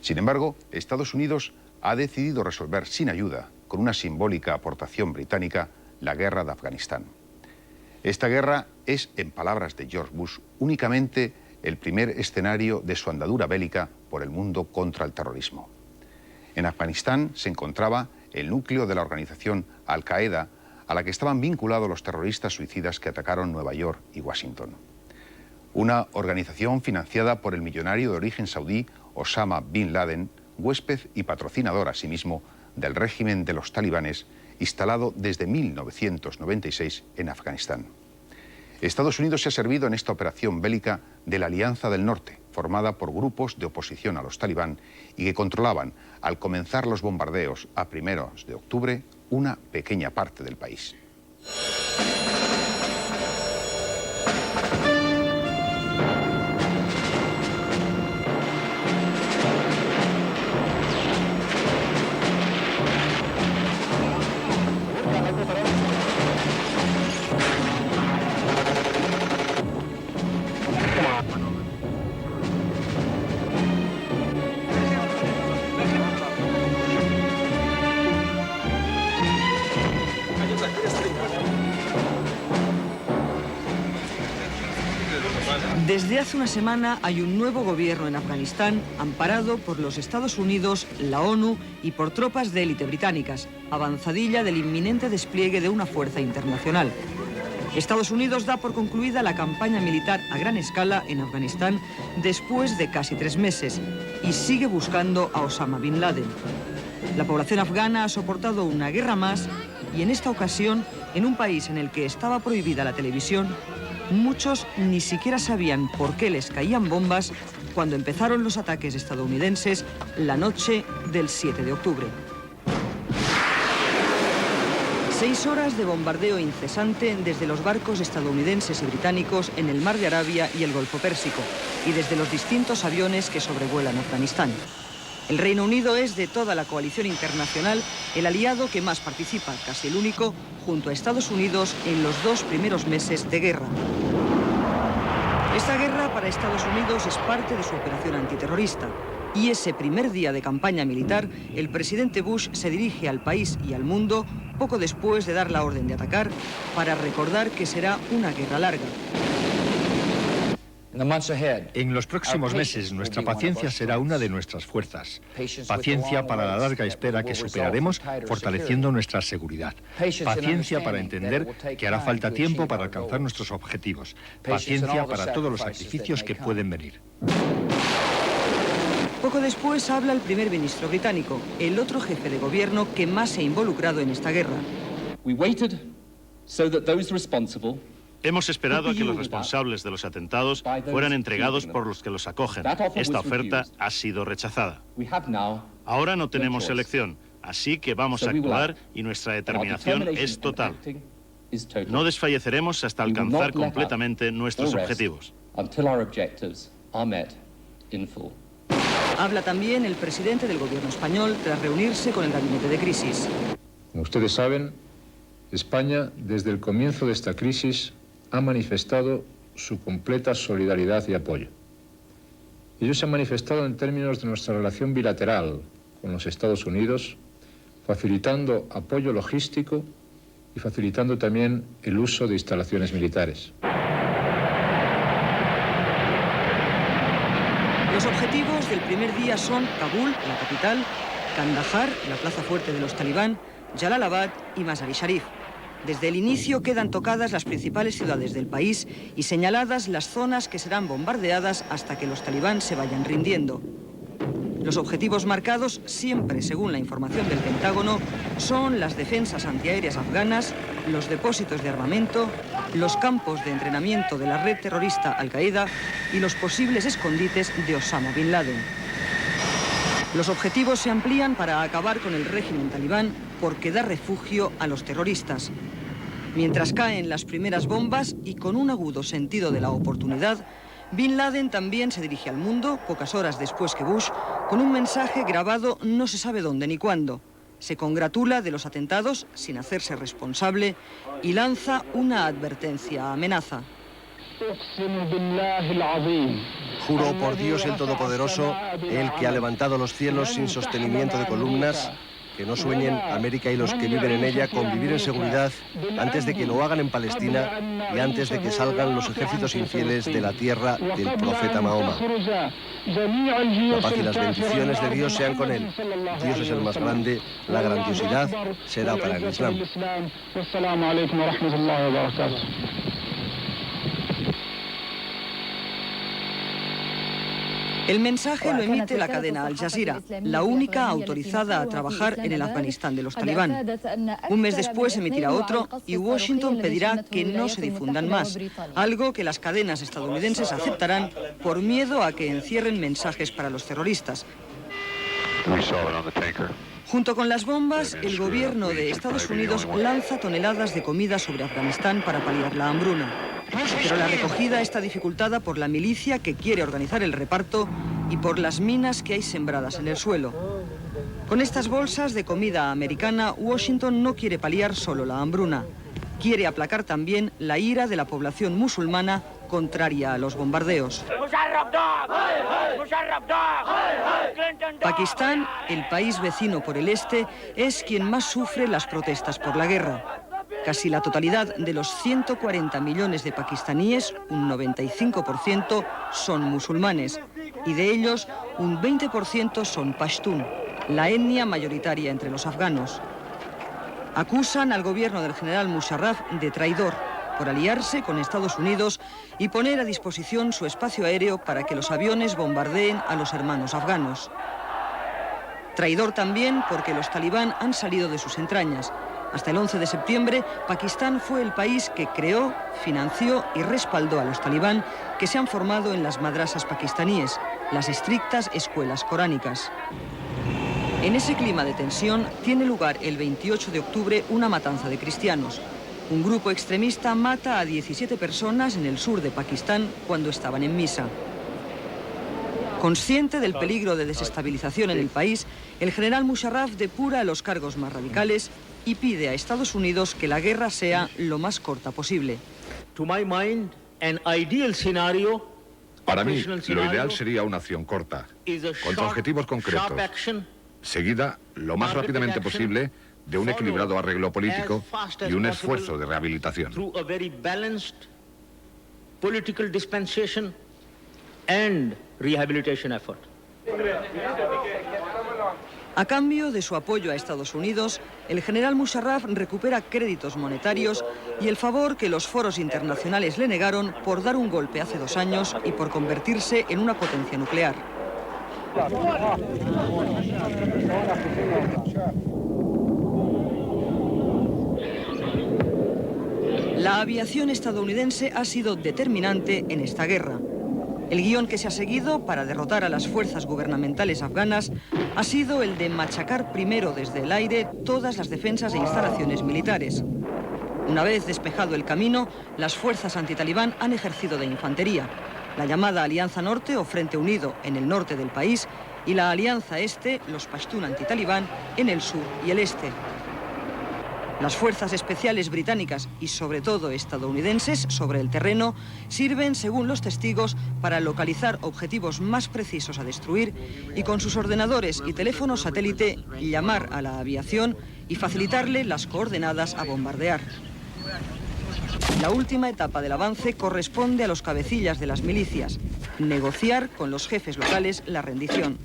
Sin embargo, Estados Unidos ha decidido resolver sin ayuda, con una simbólica aportación británica, la guerra de Afganistán. Esta guerra es, en palabras de George Bush, únicamente el primer escenario de su andadura bélica por el mundo contra el terrorismo. En Afganistán se encontraba el núcleo de la organización Al-Qaeda, a la que estaban vinculados los terroristas suicidas que atacaron Nueva York y Washington. Una organización financiada por el millonario de origen saudí Osama Bin Laden, huésped y patrocinador asimismo del régimen de los talibanes, instalado desde 1996 en Afganistán. Estados Unidos se ha servido en esta operación bélica de la Alianza del Norte, formada por grupos de oposición a los talibán y que controlaban, al comenzar los bombardeos a primeros de octubre, una pequeña parte del país. Desde hace una semana hay un nuevo gobierno en Afganistán, amparado por los Estados Unidos, la ONU y por tropas de élite británicas, avanzadilla del inminente despliegue de una fuerza internacional. Estados Unidos da por concluida la campaña militar a gran escala en Afganistán después de casi 3 meses y sigue buscando a Osama Bin Laden. La población afgana ha soportado una guerra más y en esta ocasión, en un país en el que estaba prohibida la televisión, muchos ni siquiera sabían por qué les caían bombas cuando empezaron los ataques estadounidenses la noche del 7 de octubre. 6 horas de bombardeo incesante desde los barcos estadounidenses y británicos en el Mar de Arabia y el Golfo Pérsico y desde los distintos aviones que sobrevuelan Afganistán. El Reino Unido es, de toda la coalición internacional, el aliado que más participa, casi el único, junto a Estados Unidos en los 2 primeros meses de guerra. Esta guerra para Estados Unidos es parte de su operación antiterrorista. Y ese primer día de campaña militar, el presidente Bush se dirige al país y al mundo poco después de dar la orden de atacar para recordar que será una guerra larga. En los próximos meses, nuestra paciencia será una de nuestras fuerzas. Paciencia para la larga espera que superaremos fortaleciendo nuestra seguridad. Paciencia para entender que hará falta tiempo para alcanzar nuestros objetivos. Paciencia para todos los sacrificios que pueden venir. Poco después habla el primer ministro británico, el otro jefe de gobierno que más se ha involucrado en esta guerra. Hemos esperado a que los responsables de los atentados fueran entregados por los que los acogen. Esta oferta ha sido rechazada. Ahora no tenemos elección, así que vamos a actuar y nuestra determinación es total. No desfalleceremos hasta alcanzar completamente nuestros objetivos. Habla también el presidente del gobierno español tras reunirse con el gabinete de crisis. Como ustedes saben, España, desde el comienzo de esta crisis, ha manifestado su completa solidaridad y apoyo. Ello se ha manifestado en términos de nuestra relación bilateral con los Estados Unidos, facilitando apoyo logístico y facilitando también el uso de instalaciones militares. Los objetivos del primer día son Kabul, la capital, Kandahar, la plaza fuerte de los talibán, Jalalabad y Mazar-i-Sharif. Desde el inicio quedan tocadas las principales ciudades del país y señaladas las zonas que serán bombardeadas hasta que los talibán se vayan rindiendo. Los objetivos marcados, siempre según la información del Pentágono, son las defensas antiaéreas afganas, los depósitos de armamento, los campos de entrenamiento de la red terrorista Al-Qaeda y los posibles escondites de Osama Bin Laden. Los objetivos se amplían para acabar con el régimen talibán porque da refugio a los terroristas. Mientras caen las primeras bombas y con un agudo sentido de la oportunidad, Bin Laden también se dirige al mundo, pocas horas después que Bush, con un mensaje grabado no se sabe dónde ni cuándo. Se congratula de los atentados sin hacerse responsable y lanza una advertencia amenaza. Juro por Dios el Todopoderoso, el que ha levantado los cielos sin sostenimiento de columnas, que no sueñen América y los que viven en ella con vivir en seguridad antes de que lo hagan en Palestina y antes de que salgan los ejércitos infieles de la tierra del profeta Mahoma. La paz y las bendiciones de Dios sean con él. Dios es el más grande, la grandiosidad será para el Islam. El mensaje lo emite la cadena Al Jazeera, la única autorizada a trabajar en el Afganistán de los talibán. Un mes después emitirá otro y Washington pedirá que no se difundan más, algo que las cadenas estadounidenses aceptarán por miedo a que encierren mensajes para los terroristas. Junto con las bombas, el gobierno de Estados Unidos lanza toneladas de comida sobre Afganistán para paliar la hambruna. Pero la recogida está dificultada por la milicia que quiere organizar el reparto y por las minas que hay sembradas en el suelo. Con estas bolsas de comida americana, Washington no quiere paliar solo la hambruna. Quiere aplacar también la ira de la población musulmana contraria a los bombardeos. Pakistán, el país vecino por el este, es quien más sufre las protestas por la guerra. Casi la totalidad de los 140 millones de pakistaníes, un 95%, son musulmanes, y de ellos un 20% son pashtun, la etnia mayoritaria entre los afganos. Acusan al gobierno del general Musharraf de traidor por aliarse con Estados Unidos y poner a disposición su espacio aéreo para que los aviones bombardeen a los hermanos afganos. Traidor también porque los talibán han salido de sus entrañas. Hasta el 11 de septiembre, Pakistán fue el país que creó, financió y respaldó a los talibán que se han formado en las madrasas pakistaníes, las estrictas escuelas coránicas. En ese clima de tensión tiene lugar el 28 de octubre una matanza de cristianos. Un grupo extremista mata a 17 personas en el sur de Pakistán cuando estaban en misa. Consciente del peligro de desestabilización en el país, el general Musharraf depura a los cargos más radicales y pide a Estados Unidos que la guerra sea lo más corta posible. Para mí, lo ideal sería una acción corta, contra objetivos concretos, seguida lo más rápidamente posible de un equilibrado arreglo político y un esfuerzo de rehabilitación. A cambio de su apoyo a Estados Unidos, el general Musharraf recupera créditos monetarios y el favor que los foros internacionales le negaron por dar un golpe hace 2 años y por convertirse en una potencia nuclear. La aviación estadounidense ha sido determinante en esta guerra. El guión que se ha seguido para derrotar a las fuerzas gubernamentales afganas ha sido el de machacar primero desde el aire todas las defensas e instalaciones militares. Una vez despejado el camino, las fuerzas antitalibán han ejercido de infantería. La llamada Alianza Norte o Frente Unido en el norte del país y la alianza este, los Pashtun antitalibán, en el sur y el este. Las fuerzas especiales británicas y sobre todo estadounidenses sobre el terreno sirven, según los testigos, para localizar objetivos más precisos a destruir y con sus ordenadores y teléfonos satélite llamar a la aviación y facilitarle las coordenadas a bombardear. La última etapa del avance corresponde a los cabecillas de las milicias, negociar con los jefes locales la rendición.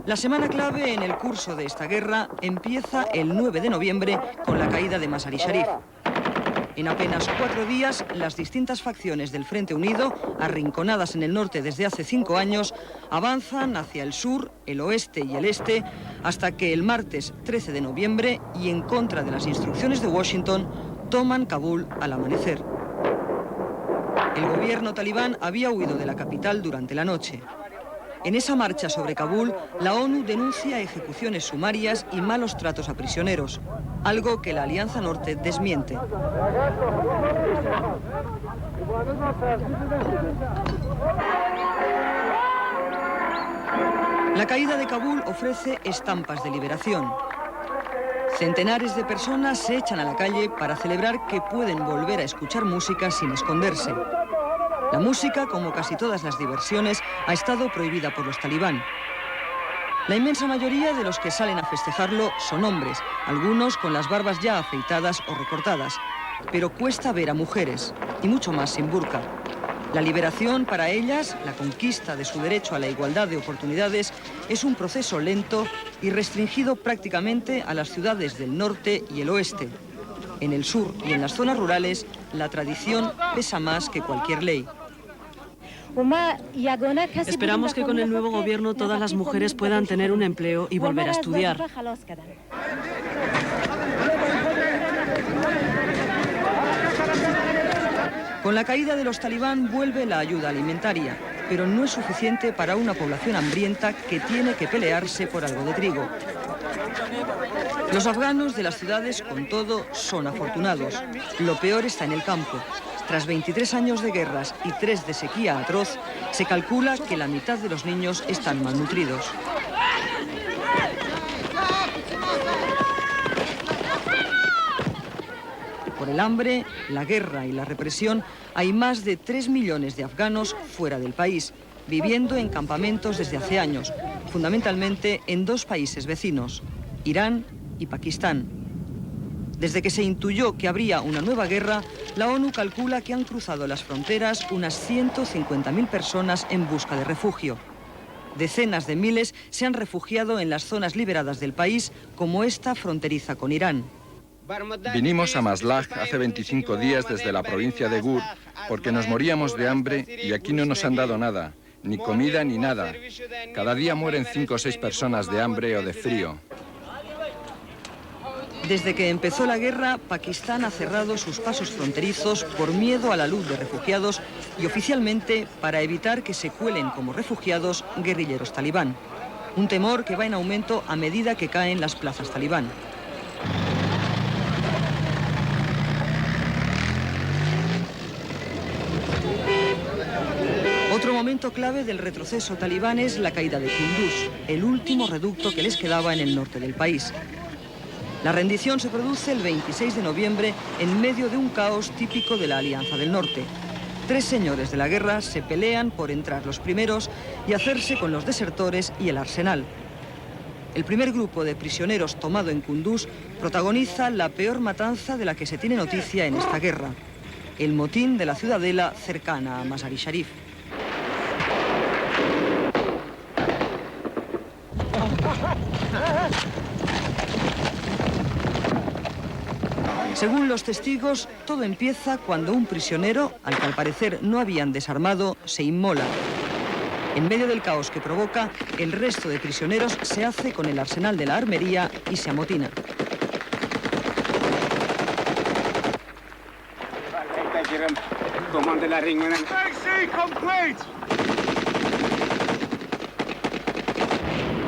La semana clave en el curso de esta guerra empieza el 9 de noviembre con la caída de Mazar-i Sharif. En apenas 4 días, las distintas facciones del Frente Unido, arrinconadas en el norte desde hace 5 años, avanzan hacia el sur, el oeste y el este, hasta que el martes 13 de noviembre, y en contra de las instrucciones de Washington, toman Kabul al amanecer. El gobierno talibán había huido de la capital durante la noche. En esa marcha sobre Kabul, la ONU denuncia ejecuciones sumarias y malos tratos a prisioneros, algo que la Alianza Norte desmiente. La caída de Kabul ofrece estampas de liberación. Centenares de personas se echan a la calle para celebrar que pueden volver a escuchar música sin esconderse. La música, como casi todas las diversiones, ha estado prohibida por los talibán. La inmensa mayoría de los que salen a festejarlo son hombres, algunos con las barbas ya afeitadas o recortadas. Pero cuesta ver a mujeres, y mucho más sin burka. La liberación para ellas, la conquista de su derecho a la igualdad de oportunidades, es un proceso lento y restringido prácticamente a las ciudades del norte y el oeste. En el sur y en las zonas rurales, la tradición pesa más que cualquier ley. Esperamos que con el nuevo gobierno todas las mujeres puedan tener un empleo y volver a estudiar. Con la caída de los talibán vuelve la ayuda alimentaria, pero no es suficiente para una población hambrienta que tiene que pelearse por algo de trigo. Los afganos de las ciudades, con todo, son afortunados. Lo peor está en el campo. Tras 23 años de guerras y 3 de sequía atroz, se calcula que la mitad de los niños están malnutridos. Por el hambre, la guerra y la represión, hay más de 3 millones de afganos fuera del país, viviendo en campamentos desde hace años, fundamentalmente en 2 países vecinos, Irán y Pakistán. Desde que se intuyó que habría una nueva guerra, la ONU calcula que han cruzado las fronteras unas 150.000 personas en busca de refugio. Decenas de miles se han refugiado en las zonas liberadas del país, como esta fronteriza con Irán. Vinimos a Maslach hace 25 días desde la provincia de Gur porque nos moríamos de hambre y aquí no nos han dado nada, ni comida ni nada. Cada día mueren 5 o 6 personas de hambre o de frío. Desde que empezó la guerra, Pakistán ha cerrado sus pasos fronterizos por miedo a la luz de refugiados y oficialmente para evitar que se cuelen como refugiados guerrilleros talibán. Un temor que va en aumento a medida que caen las plazas talibán. Otro momento clave del retroceso talibán es la caída de Kunduz, el último reducto que les quedaba en el norte del país. La rendición se produce el 26 de noviembre en medio de un caos típico de la Alianza del Norte. 3 señores de la guerra se pelean por entrar los primeros y hacerse con los desertores y el arsenal. El primer grupo de prisioneros tomado en Kunduz protagoniza la peor matanza de la que se tiene noticia en esta guerra, el motín de la ciudadela cercana a Mazar-i Sharif. Según los testigos, todo empieza cuando un prisionero, al que al parecer no habían desarmado, se inmola. En medio del caos que provoca, el resto de prisioneros se hace con el arsenal de la armería y se amotina.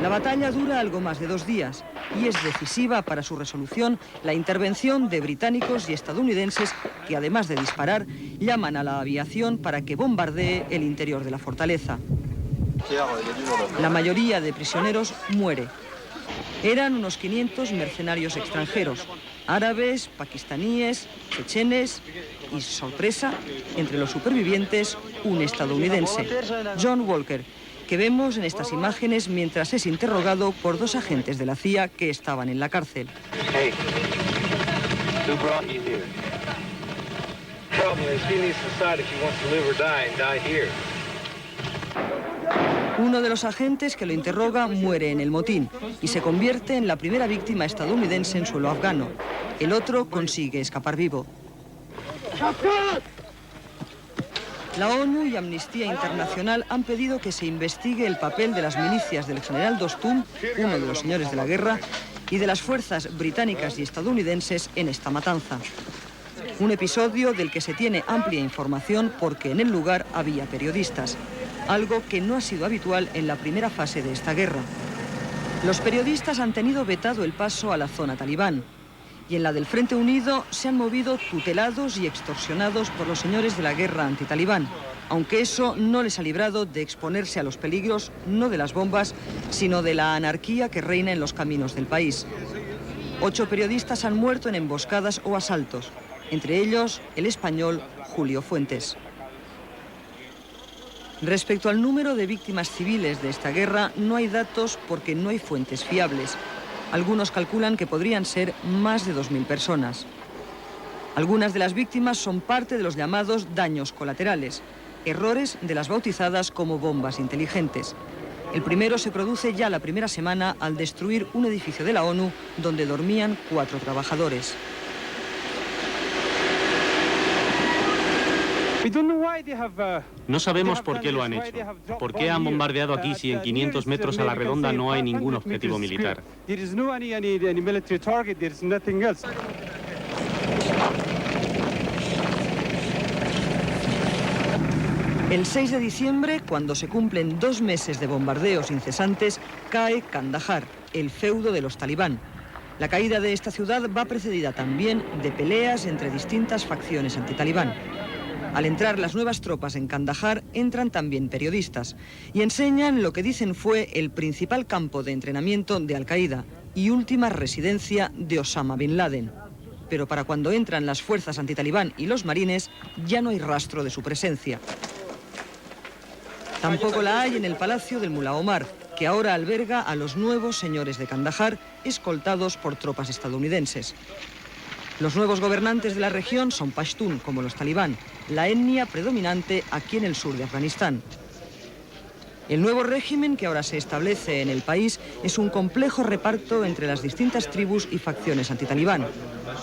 La batalla dura algo más de 2 días. y es decisiva para su resolución la intervención de británicos y estadounidenses que, además de disparar, llaman a la aviación para que bombardee el interior de la fortaleza. La mayoría de prisioneros muere. Eran unos 500 mercenarios extranjeros, árabes, pakistaníes, chechenes y, sorpresa, entre los supervivientes, un estadounidense, John Walker, que vemos en estas imágenes mientras es interrogado por 2 agentes de la CIA que estaban en la cárcel. Hey, who brought you here? Trouble is, he needs to decide if he wants to live or die, and die here. Uno de los agentes que lo interroga muere en el motín y se convierte en la primera víctima estadounidense en suelo afgano. El otro consigue escapar vivo. La ONU y Amnistía Internacional han pedido que se investigue el papel de las milicias del general Dostum, uno de los señores de la guerra, y de las fuerzas británicas y estadounidenses en esta matanza. Un episodio del que se tiene amplia información porque en el lugar había periodistas, algo que no ha sido habitual en la primera fase de esta guerra. Los periodistas han tenido vetado el paso a la zona talibán, y en la del Frente Unido se han movido tutelados y extorsionados por los señores de la guerra antitalibán, aunque eso no les ha librado de exponerse a los peligros no de las bombas, sino de la anarquía que reina en los caminos del país. 8 periodistas han muerto en emboscadas o asaltos, entre ellos el español Julio Fuentes. Respecto al número de víctimas civiles de esta guerra, no hay datos porque no hay fuentes fiables. Algunos calculan que podrían ser más de 2.000 personas. Algunas de las víctimas son parte de los llamados daños colaterales, errores de las bautizadas como bombas inteligentes. El primero se produce ya la primera semana al destruir un edificio de la ONU donde dormían 4 trabajadores. No sabemos por qué lo han hecho. ¿Por qué han bombardeado aquí si en 500 metros a la redonda no hay ningún objetivo militar? El 6 de diciembre, cuando se cumplen 2 meses de bombardeos incesantes, cae Kandahar, el feudo de los talibán. La caída de esta ciudad va precedida también de peleas entre distintas facciones antitalibán. Al entrar las nuevas tropas en Kandahar, entran también periodistas y enseñan lo que dicen fue el principal campo de entrenamiento de Al-Qaeda y última residencia de Osama Bin Laden. Pero para cuando entran las fuerzas antitalibán y los marines, ya no hay rastro de su presencia. Tampoco la hay en el palacio del Mulá Omar, que ahora alberga a los nuevos señores de Kandahar, escoltados por tropas estadounidenses. Los nuevos gobernantes de la región son pashtún, como los talibán, la etnia predominante aquí en el sur de Afganistán. El nuevo régimen que ahora se establece en el país es un complejo reparto entre las distintas tribus y facciones antitalibán.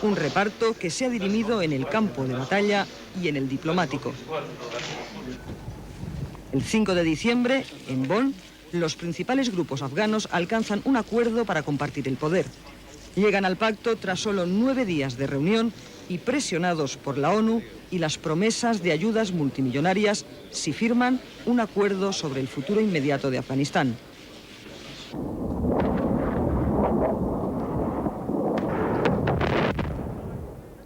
Un reparto que se ha dirimido en el campo de batalla y en el diplomático. El 5 de diciembre, en Bonn, los principales grupos afganos alcanzan un acuerdo para compartir el poder. Llegan al pacto tras solo 9 días de reunión y presionados por la ONU y las promesas de ayudas multimillonarias si firman un acuerdo sobre el futuro inmediato de Afganistán.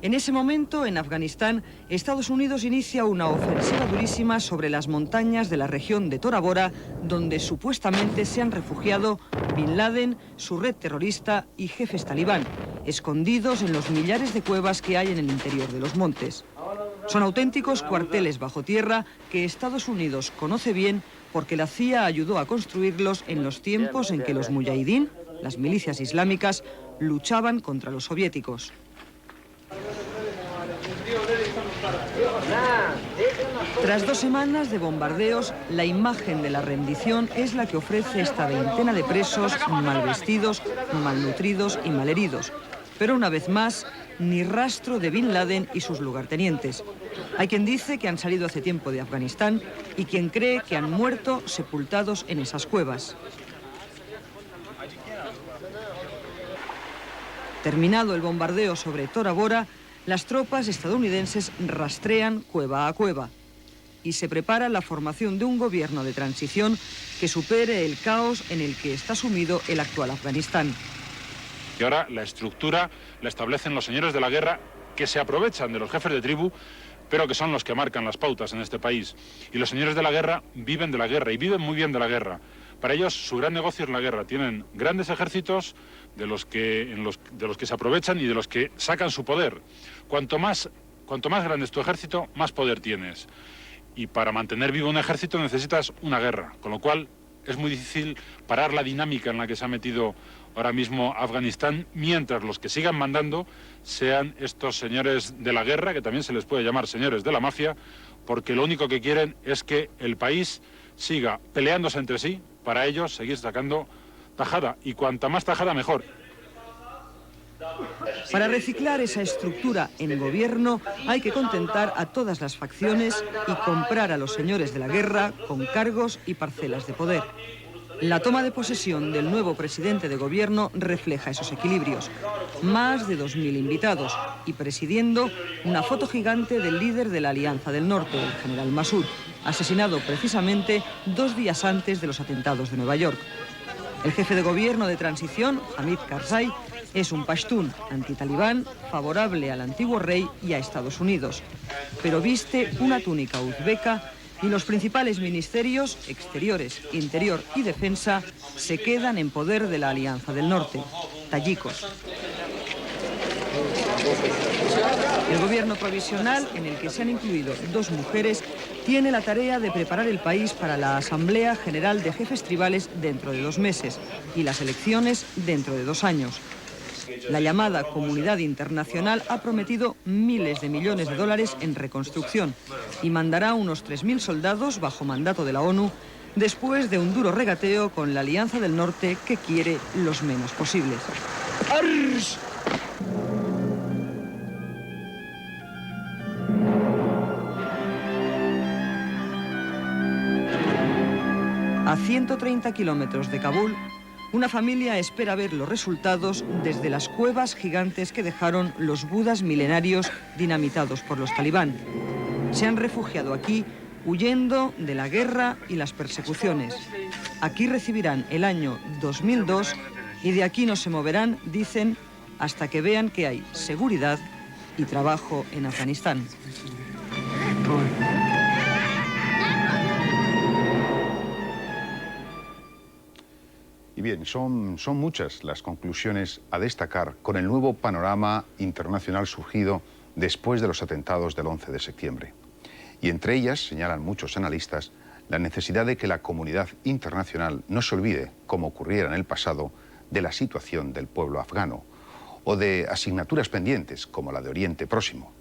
En ese momento, en Afganistán, Estados Unidos inicia una ofensiva durísima sobre las montañas de la región de Tora Bora, donde supuestamente se han refugiado Bin Laden, su red terrorista y jefes talibán, escondidos en los millares de cuevas que hay en el interior de los montes. Son auténticos cuarteles bajo tierra que Estados Unidos conoce bien porque la CIA ayudó a construirlos en los tiempos en que los muyahidín, las milicias islámicas, luchaban contra los soviéticos. Tras 2 semanas de bombardeos, la imagen de la rendición es la que ofrece esta veintena de presos mal vestidos, malnutridos y malheridos. Pero una vez más, ni rastro de Bin Laden y sus lugartenientes. Hay quien dice que han salido hace tiempo de Afganistán y quien cree que han muerto sepultados en esas cuevas. Terminado el bombardeo sobre Tora Bora, las tropas estadounidenses rastrean cueva a cueva y se prepara la formación de un gobierno de transición que supere el caos en el que está sumido el actual Afganistán. que ahora la estructura la establecen los señores de la guerra, que se aprovechan de los jefes de tribu, pero que son los que marcan las pautas en este país. Y los señores de la guerra viven de la guerra, y viven muy bien de la guerra. Para ellos su gran negocio es la guerra. Tienen grandes ejércitos de los que se aprovechan y de los que sacan su poder. Cuanto más grande es tu ejército, más poder tienes. Y para mantener vivo un ejército necesitas una guerra, con lo cual es muy difícil parar la dinámica en la que se ha metido ahora mismo Afganistán, mientras los que sigan mandando sean estos señores de la guerra, que también se les puede llamar señores de la mafia, porque lo único que quieren es que el país siga peleándose entre sí, para ellos seguir sacando tajada, y cuanta más tajada mejor. Para reciclar esa estructura en gobierno hay que contentar a todas las facciones y comprar a los señores de la guerra con cargos y parcelas de poder. La toma de posesión del nuevo presidente de gobierno refleja esos equilibrios. Más de 2.000 invitados y presidiendo una foto gigante del líder de la Alianza del Norte, el general Massoud, asesinado precisamente 2 días antes de los atentados de Nueva York. El jefe de gobierno de transición, Hamid Karzai, es un pashtún antitalibán favorable al antiguo rey y a Estados Unidos, pero viste una túnica uzbeca y los principales ministerios, Exteriores, Interior y Defensa, se quedan en poder de la Alianza del Norte, tayikos. El gobierno provisional, en el que se han incluido 2 mujeres, tiene la tarea de preparar el país para la Asamblea General de Jefes Tribales dentro de 2 meses y las elecciones dentro de 2 años. La llamada comunidad internacional ha prometido miles de millones de dólares en reconstrucción y mandará unos 3.000 soldados bajo mandato de la ONU después de un duro regateo con la Alianza del Norte, que quiere los menos posibles. ¡Arsh! A 130 kilómetros de Kabul, una familia espera ver los resultados desde las cuevas gigantes que dejaron los budas milenarios dinamitados por los talibán. Se han refugiado aquí huyendo de la guerra y las persecuciones. Aquí recibirán el año 2002 y de aquí no se moverán, dicen, hasta que vean que hay seguridad y trabajo en Afganistán. Y bien, son muchas las conclusiones a destacar con el nuevo panorama internacional surgido después de los atentados del 11 de septiembre. Y entre ellas, señalan muchos analistas, la necesidad de que la comunidad internacional no se olvide, como ocurriera en el pasado, de la situación del pueblo afgano o de asignaturas pendientes como la de Oriente Próximo.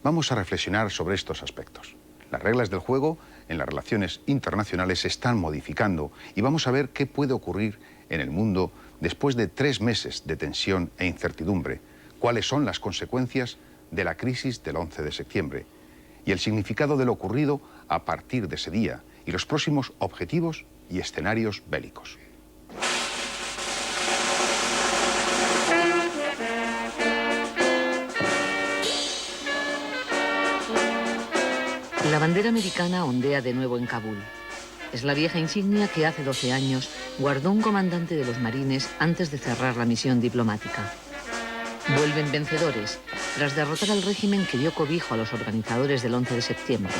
Vamos a reflexionar sobre estos aspectos. Las reglas del juego en las relaciones internacionales se están modificando y vamos a ver qué puede ocurrir en el mundo después de 3 meses de tensión e incertidumbre, cuáles son las consecuencias de la crisis del 11 de septiembre y el significado de lo ocurrido a partir de ese día y los próximos objetivos y escenarios bélicos. La bandera americana ondea de nuevo en Kabul. Es la vieja insignia que hace 12 años guardó un comandante de los marines antes de cerrar la misión diplomática. Vuelven vencedores, tras derrotar al régimen que dio cobijo a los organizadores del 11 de septiembre.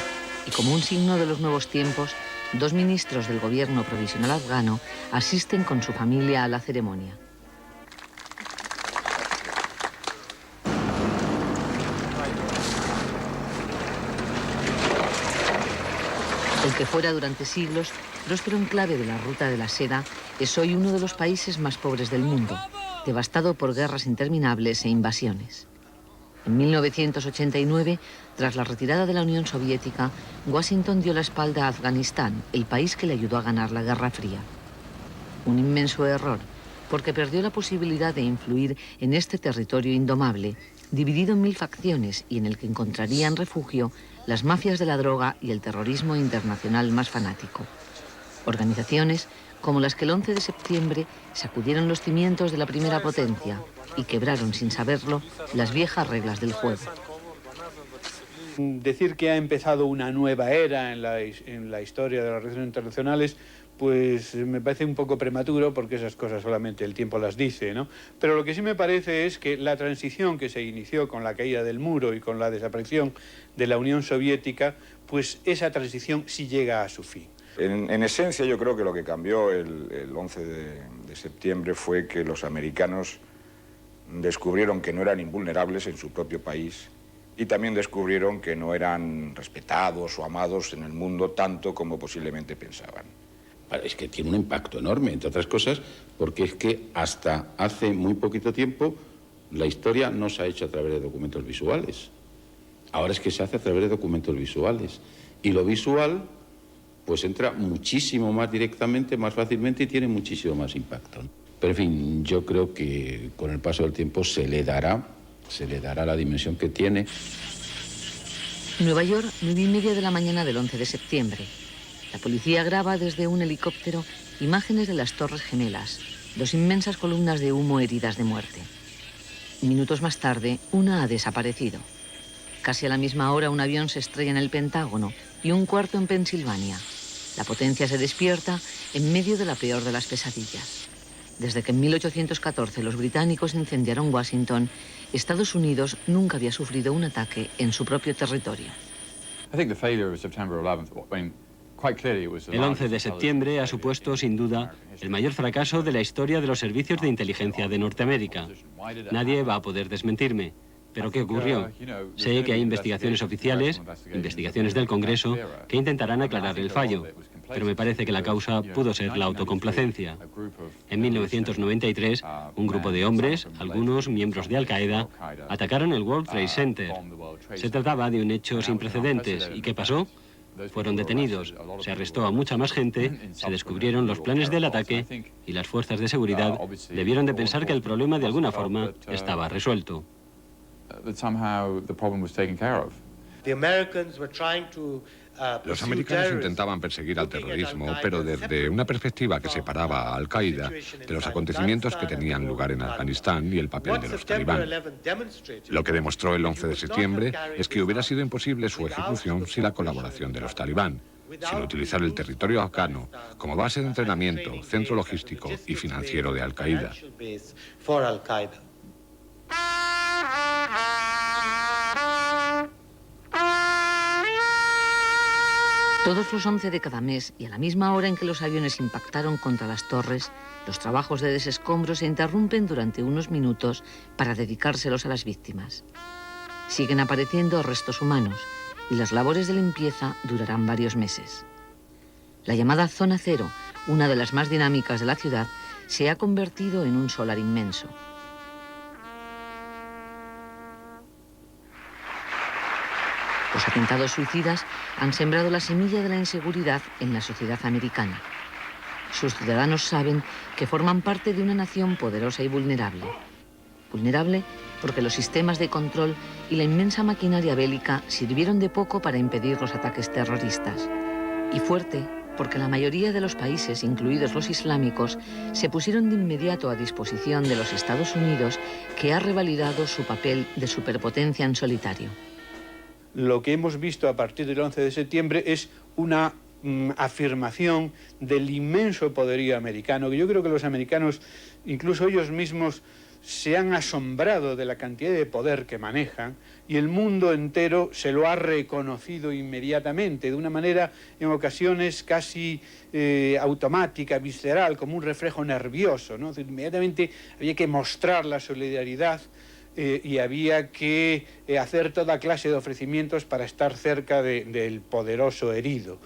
Y como un signo de los nuevos tiempos, 2 ministros del gobierno provisional afgano asisten con su familia a la ceremonia. El que fuera durante siglos próspero enclave de la Ruta de la Seda es hoy uno de los países más pobres del mundo, devastado por guerras interminables e invasiones. En 1989, tras la retirada de la Unión Soviética, Washington dio la espalda a Afganistán, el país que le ayudó a ganar la Guerra Fría. Un inmenso error, porque perdió la posibilidad de influir en este territorio indomable, dividido en 1000 facciones y en el que encontrarían refugio las mafias de la droga y el terrorismo internacional más fanático. Organizaciones como las que el 11 de septiembre sacudieron los cimientos de la primera potencia y quebraron sin saberlo las viejas reglas del juego. Decir que ha empezado una nueva era en la historia de las relaciones internacionales pues me parece un poco prematuro, porque esas cosas solamente el tiempo las dice, ¿no? Pero lo que sí me parece es que la transición que se inició con la caída del muro y con la desaparición de la Unión Soviética, pues esa transición sí llega a su fin. En esencia, yo creo que lo que cambió el 11 de septiembre fue que los americanos descubrieron que no eran invulnerables en su propio país y también descubrieron que no eran respetados o amados en el mundo tanto como posiblemente pensaban. Es que tiene un impacto enorme, entre otras cosas, porque es que hasta hace muy poquito tiempo la historia no se ha hecho a través de documentos visuales. Ahora es que se hace a través de documentos visuales. Y lo visual, pues entra muchísimo más directamente, más fácilmente y tiene muchísimo más impacto. Pero en fin, yo creo que con el paso del tiempo se le dará la dimensión que tiene. Nueva York, 9:30 de la mañana del 11 de septiembre. La policía graba desde un helicóptero imágenes de las Torres Gemelas, dos inmensas columnas de humo heridas de muerte. Minutos más tarde, una ha desaparecido. Casi a la misma hora, un avión se estrella en el Pentágono y un cuarto en Pensilvania. La potencia se despierta en medio de la peor de las pesadillas. Desde que en 1814 los británicos incendiaron Washington, Estados Unidos nunca había sufrido un ataque en su propio territorio. El 11 de septiembre ha supuesto, sin duda, el mayor fracaso de la historia de los servicios de inteligencia de Norteamérica. Nadie va a poder desmentirme. ¿Pero qué ocurrió? Sé que hay investigaciones oficiales, investigaciones del Congreso, que intentarán aclarar el fallo, pero me parece que la causa pudo ser la autocomplacencia. En 1993, un grupo de hombres, algunos miembros de Al-Qaeda, atacaron el World Trade Center. Se trataba de un hecho sin precedentes. ¿Y qué pasó? Fueron detenidos, se arrestó a mucha más gente, se descubrieron los planes del ataque y las fuerzas de seguridad debieron de pensar que el problema de alguna forma estaba resuelto. Los americanos intentaban perseguir al terrorismo, pero desde una perspectiva que separaba a Al-Qaeda de los acontecimientos que tenían lugar en Afganistán y el papel de los talibán. Lo que demostró el 11 de septiembre es que hubiera sido imposible su ejecución sin la colaboración de los talibán, sin utilizar el territorio afgano como base de entrenamiento, centro logístico y financiero de Al-Qaeda. Todos los 11 de cada mes y a la misma hora en que los aviones impactaron contra las torres, los trabajos de desescombro se interrumpen durante unos minutos para dedicárselos a las víctimas. Siguen apareciendo restos humanos y las labores de limpieza durarán varios meses. La llamada Zona Cero, una de las más dinámicas de la ciudad, se ha convertido en un solar inmenso. Los atentados suicidas han sembrado la semilla de la inseguridad en la sociedad americana. Sus ciudadanos saben que forman parte de una nación poderosa y vulnerable. Vulnerable porque los sistemas de control y la inmensa maquinaria bélica sirvieron de poco para impedir los ataques terroristas. Y fuerte porque la mayoría de los países, incluidos los islámicos, se pusieron de inmediato a disposición de los Estados Unidos, que ha revalidado su papel de superpotencia en solitario. Lo que hemos visto a partir del 11 de septiembre es una afirmación del inmenso poderío americano, que yo creo que los americanos, incluso ellos mismos, se han asombrado de la cantidad de poder que manejan y el mundo entero se lo ha reconocido inmediatamente, de una manera en ocasiones casi automática, visceral, como un reflejo nervioso, ¿no? Inmediatamente había que mostrar la solidaridad y había que hacer toda clase de ofrecimientos para estar cerca del poderoso herido.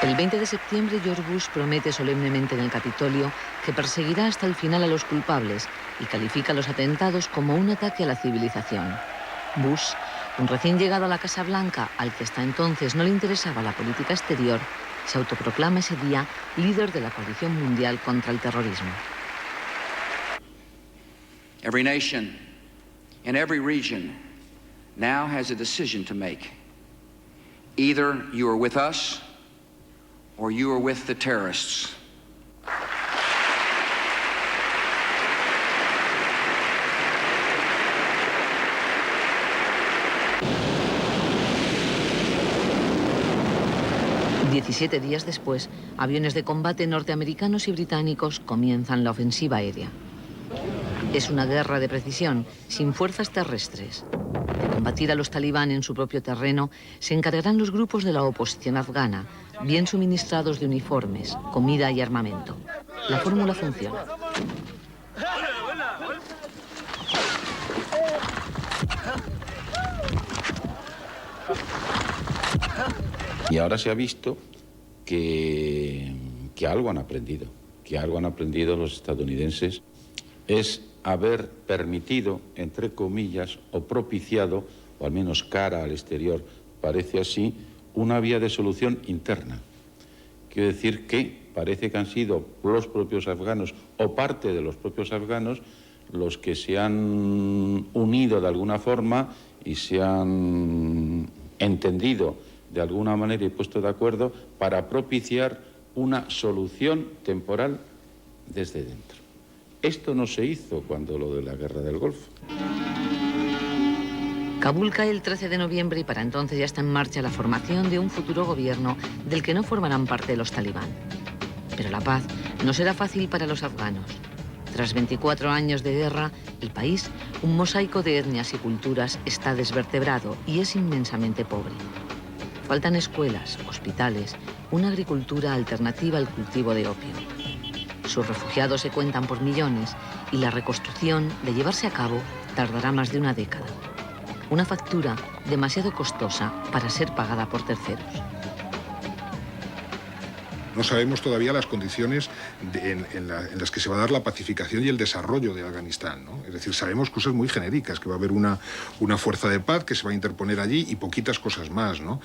El 20 de septiembre, George Bush promete solemnemente en el Capitolio que perseguirá hasta el final a los culpables y califica los atentados como un ataque a la civilización. Bush, un recién llegado a la Casa Blanca, al que hasta entonces no le interesaba la política exterior, se autoproclama ese día líder de la coalición mundial contra el terrorismo. Every nation in every region now has a decision to make. Either you are with us or you are with the terrorists. 17 días después, aviones de combate norteamericanos y británicos comienzan la ofensiva aérea. Es una guerra de precisión, sin fuerzas terrestres. De combatir a los talibán en su propio terreno se encargarán los grupos de la oposición afgana, bien suministrados de uniformes, comida y armamento. La fórmula funciona. Y ahora se ha visto que algo han aprendido, los estadounidenses, es haber permitido, entre comillas, o propiciado, o al menos cara al exterior, parece así, una vía de solución interna. Quiero decir que parece que han sido los propios afganos o parte de los propios afganos los que se han unido de alguna forma y se han entendido de alguna manera y puesto de acuerdo para propiciar una solución temporal desde dentro. Esto no se hizo cuando lo de la guerra del Golfo. Kabul cae el 13 de noviembre y para entonces ya está en marcha la formación de un futuro gobierno del que no formarán parte los talibán. Pero la paz no será fácil para los afganos. Tras 24 años de guerra, el país, un mosaico de etnias y culturas, está desvertebrado y es inmensamente pobre. Faltan escuelas, hospitales, una agricultura alternativa al cultivo de opio. Sus refugiados se cuentan por millones y la reconstrucción, de llevarse a cabo, tardará más de una década. Una factura demasiado costosa para ser pagada por terceros. No sabemos todavía las condiciones en las que se va a dar la pacificación y el desarrollo de Afganistán, ¿no? Es decir, sabemos cosas muy genéricas, que va a haber una fuerza de paz que se va a interponer allí y poquitas cosas más, ¿no?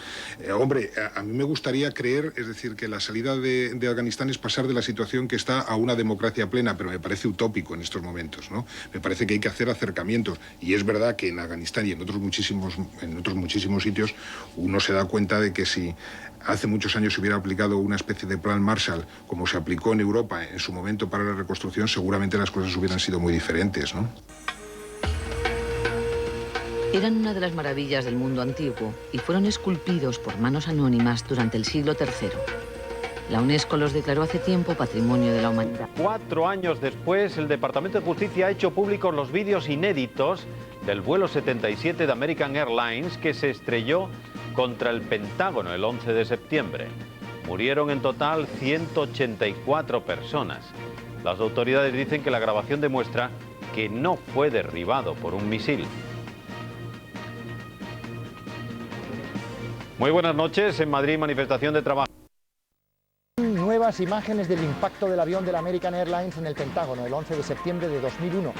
Hombre, a mí me gustaría creer, es decir, que la salida de Afganistán es pasar de la situación que está a una democracia plena, pero me parece utópico en estos momentos, ¿no? Me parece que hay que hacer acercamientos y es verdad que en Afganistán y en otros muchísimos sitios uno se da cuenta de que si hace muchos años se hubiera aplicado una especie de plan Marshall, como se aplicó en Europa en su momento para la reconstrucción, seguramente las cosas hubieran sido muy diferentes, ¿no? Eran una de las maravillas del mundo antiguo y fueron esculpidos por manos anónimas durante el siglo III. La UNESCO los declaró hace tiempo Patrimonio de la Humanidad. 4 años después, el Departamento de Justicia ha hecho públicos los vídeos inéditos del vuelo 77 de American Airlines que se estrelló contra el Pentágono el 11 de septiembre. Murieron en total 184 personas. Las autoridades dicen que la grabación demuestra que no fue derribado por un misil. Muy buenas noches. En Madrid, manifestación de trabajo. Nuevas imágenes del impacto del avión de la American Airlines en el Pentágono el 11 de septiembre de 2001.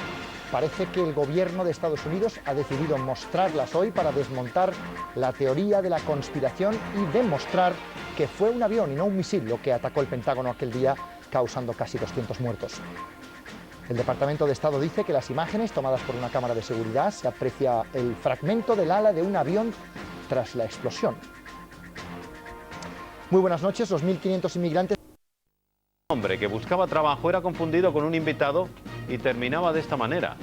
Parece que el gobierno de Estados Unidos ha decidido mostrarlas hoy para desmontar la teoría de la conspiración y demostrar que fue un avión y no un misil lo que atacó el Pentágono aquel día, causando casi 200 muertos. El Departamento de Estado dice que las imágenes tomadas por una cámara de seguridad se aprecia el fragmento del ala de un avión tras la explosión. Muy buenas noches. Los 1.500 inmigrantes... Un hombre que buscaba trabajo era confundido con un invitado y terminaba de esta manera.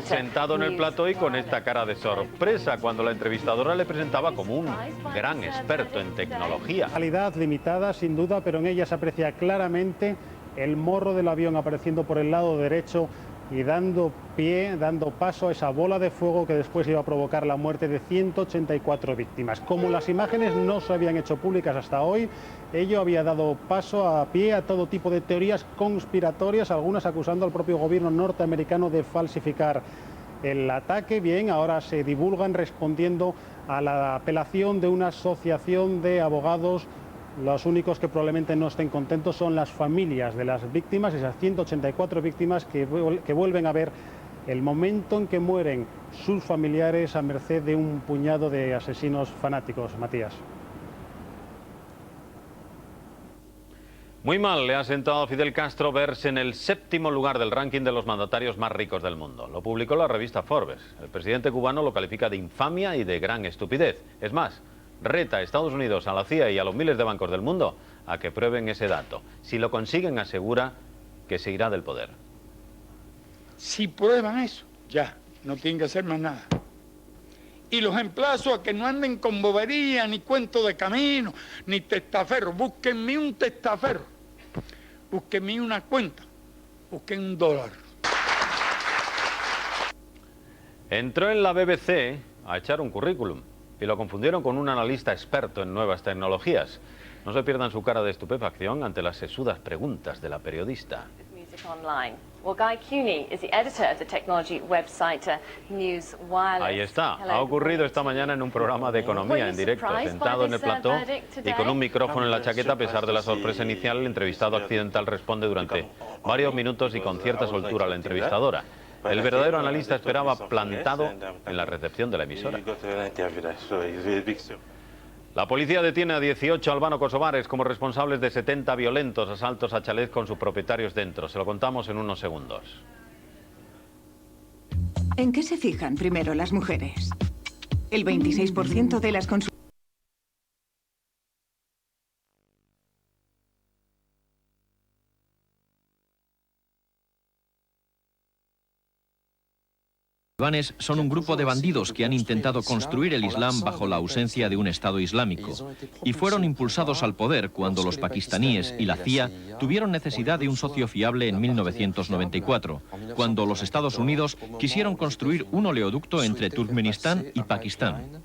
Sentado en el plató y con esta cara de sorpresa cuando la entrevistadora le presentaba como un gran experto en tecnología. Calidad limitada, sin duda, pero en ella se aprecia claramente el morro del avión apareciendo por el lado derecho y dando paso a esa bola de fuego que después iba a provocar la muerte de 184 víctimas. Como las imágenes no se habían hecho públicas hasta hoy, ello había dado paso a todo tipo de teorías conspiratorias, algunas acusando al propio gobierno norteamericano de falsificar el ataque. Bien, ahora se divulgan respondiendo a la apelación de una asociación de abogados. Los únicos que probablemente no estén contentos son las familias de las víctimas, esas 184 víctimas que vuelven a ver el momento en que mueren sus familiares a merced de un puñado de asesinos fanáticos. Matías. Muy mal le ha sentado a Fidel Castro verse en el 7º lugar del ranking de los mandatarios más ricos del mundo. Lo publicó la revista Forbes. El presidente cubano lo califica de infamia y de gran estupidez. Es más, reta a Estados Unidos, a la CIA y a los miles de bancos del mundo a que prueben ese dato. Si lo consiguen, asegura que se irá del poder. Si prueban eso, ya, no tienen que hacer más nada. Y los emplazo a que no anden con bobería, ni cuento de camino, ni testaferro. Búsquenme un testaferro, búsquenme una cuenta, busquen $1. Entró en la BBC a echar un currículum y lo confundieron con un analista experto en nuevas tecnologías. No se pierdan su cara de estupefacción ante las sesudas preguntas de la periodista. Ahí está, ha ocurrido esta mañana en un programa de economía en directo, sentado en el plató y con un micrófono en la chaqueta. A pesar de la sorpresa inicial, el entrevistado accidental responde durante varios minutos y con cierta soltura a la entrevistadora. El verdadero analista esperaba plantado en la recepción de la emisora. La policía detiene a 18 albano-kosovares como responsables de 70 violentos asaltos a chalets con sus propietarios dentro. Se lo contamos en unos segundos. ¿En qué se fijan primero las mujeres? El 26% de las consultas. Los talibanes son un grupo de bandidos que han intentado construir el Islam bajo la ausencia de un Estado islámico y fueron impulsados al poder cuando los pakistaníes y la CIA tuvieron necesidad de un socio fiable en 1994, cuando los Estados Unidos quisieron construir un oleoducto entre Turkmenistán y Pakistán.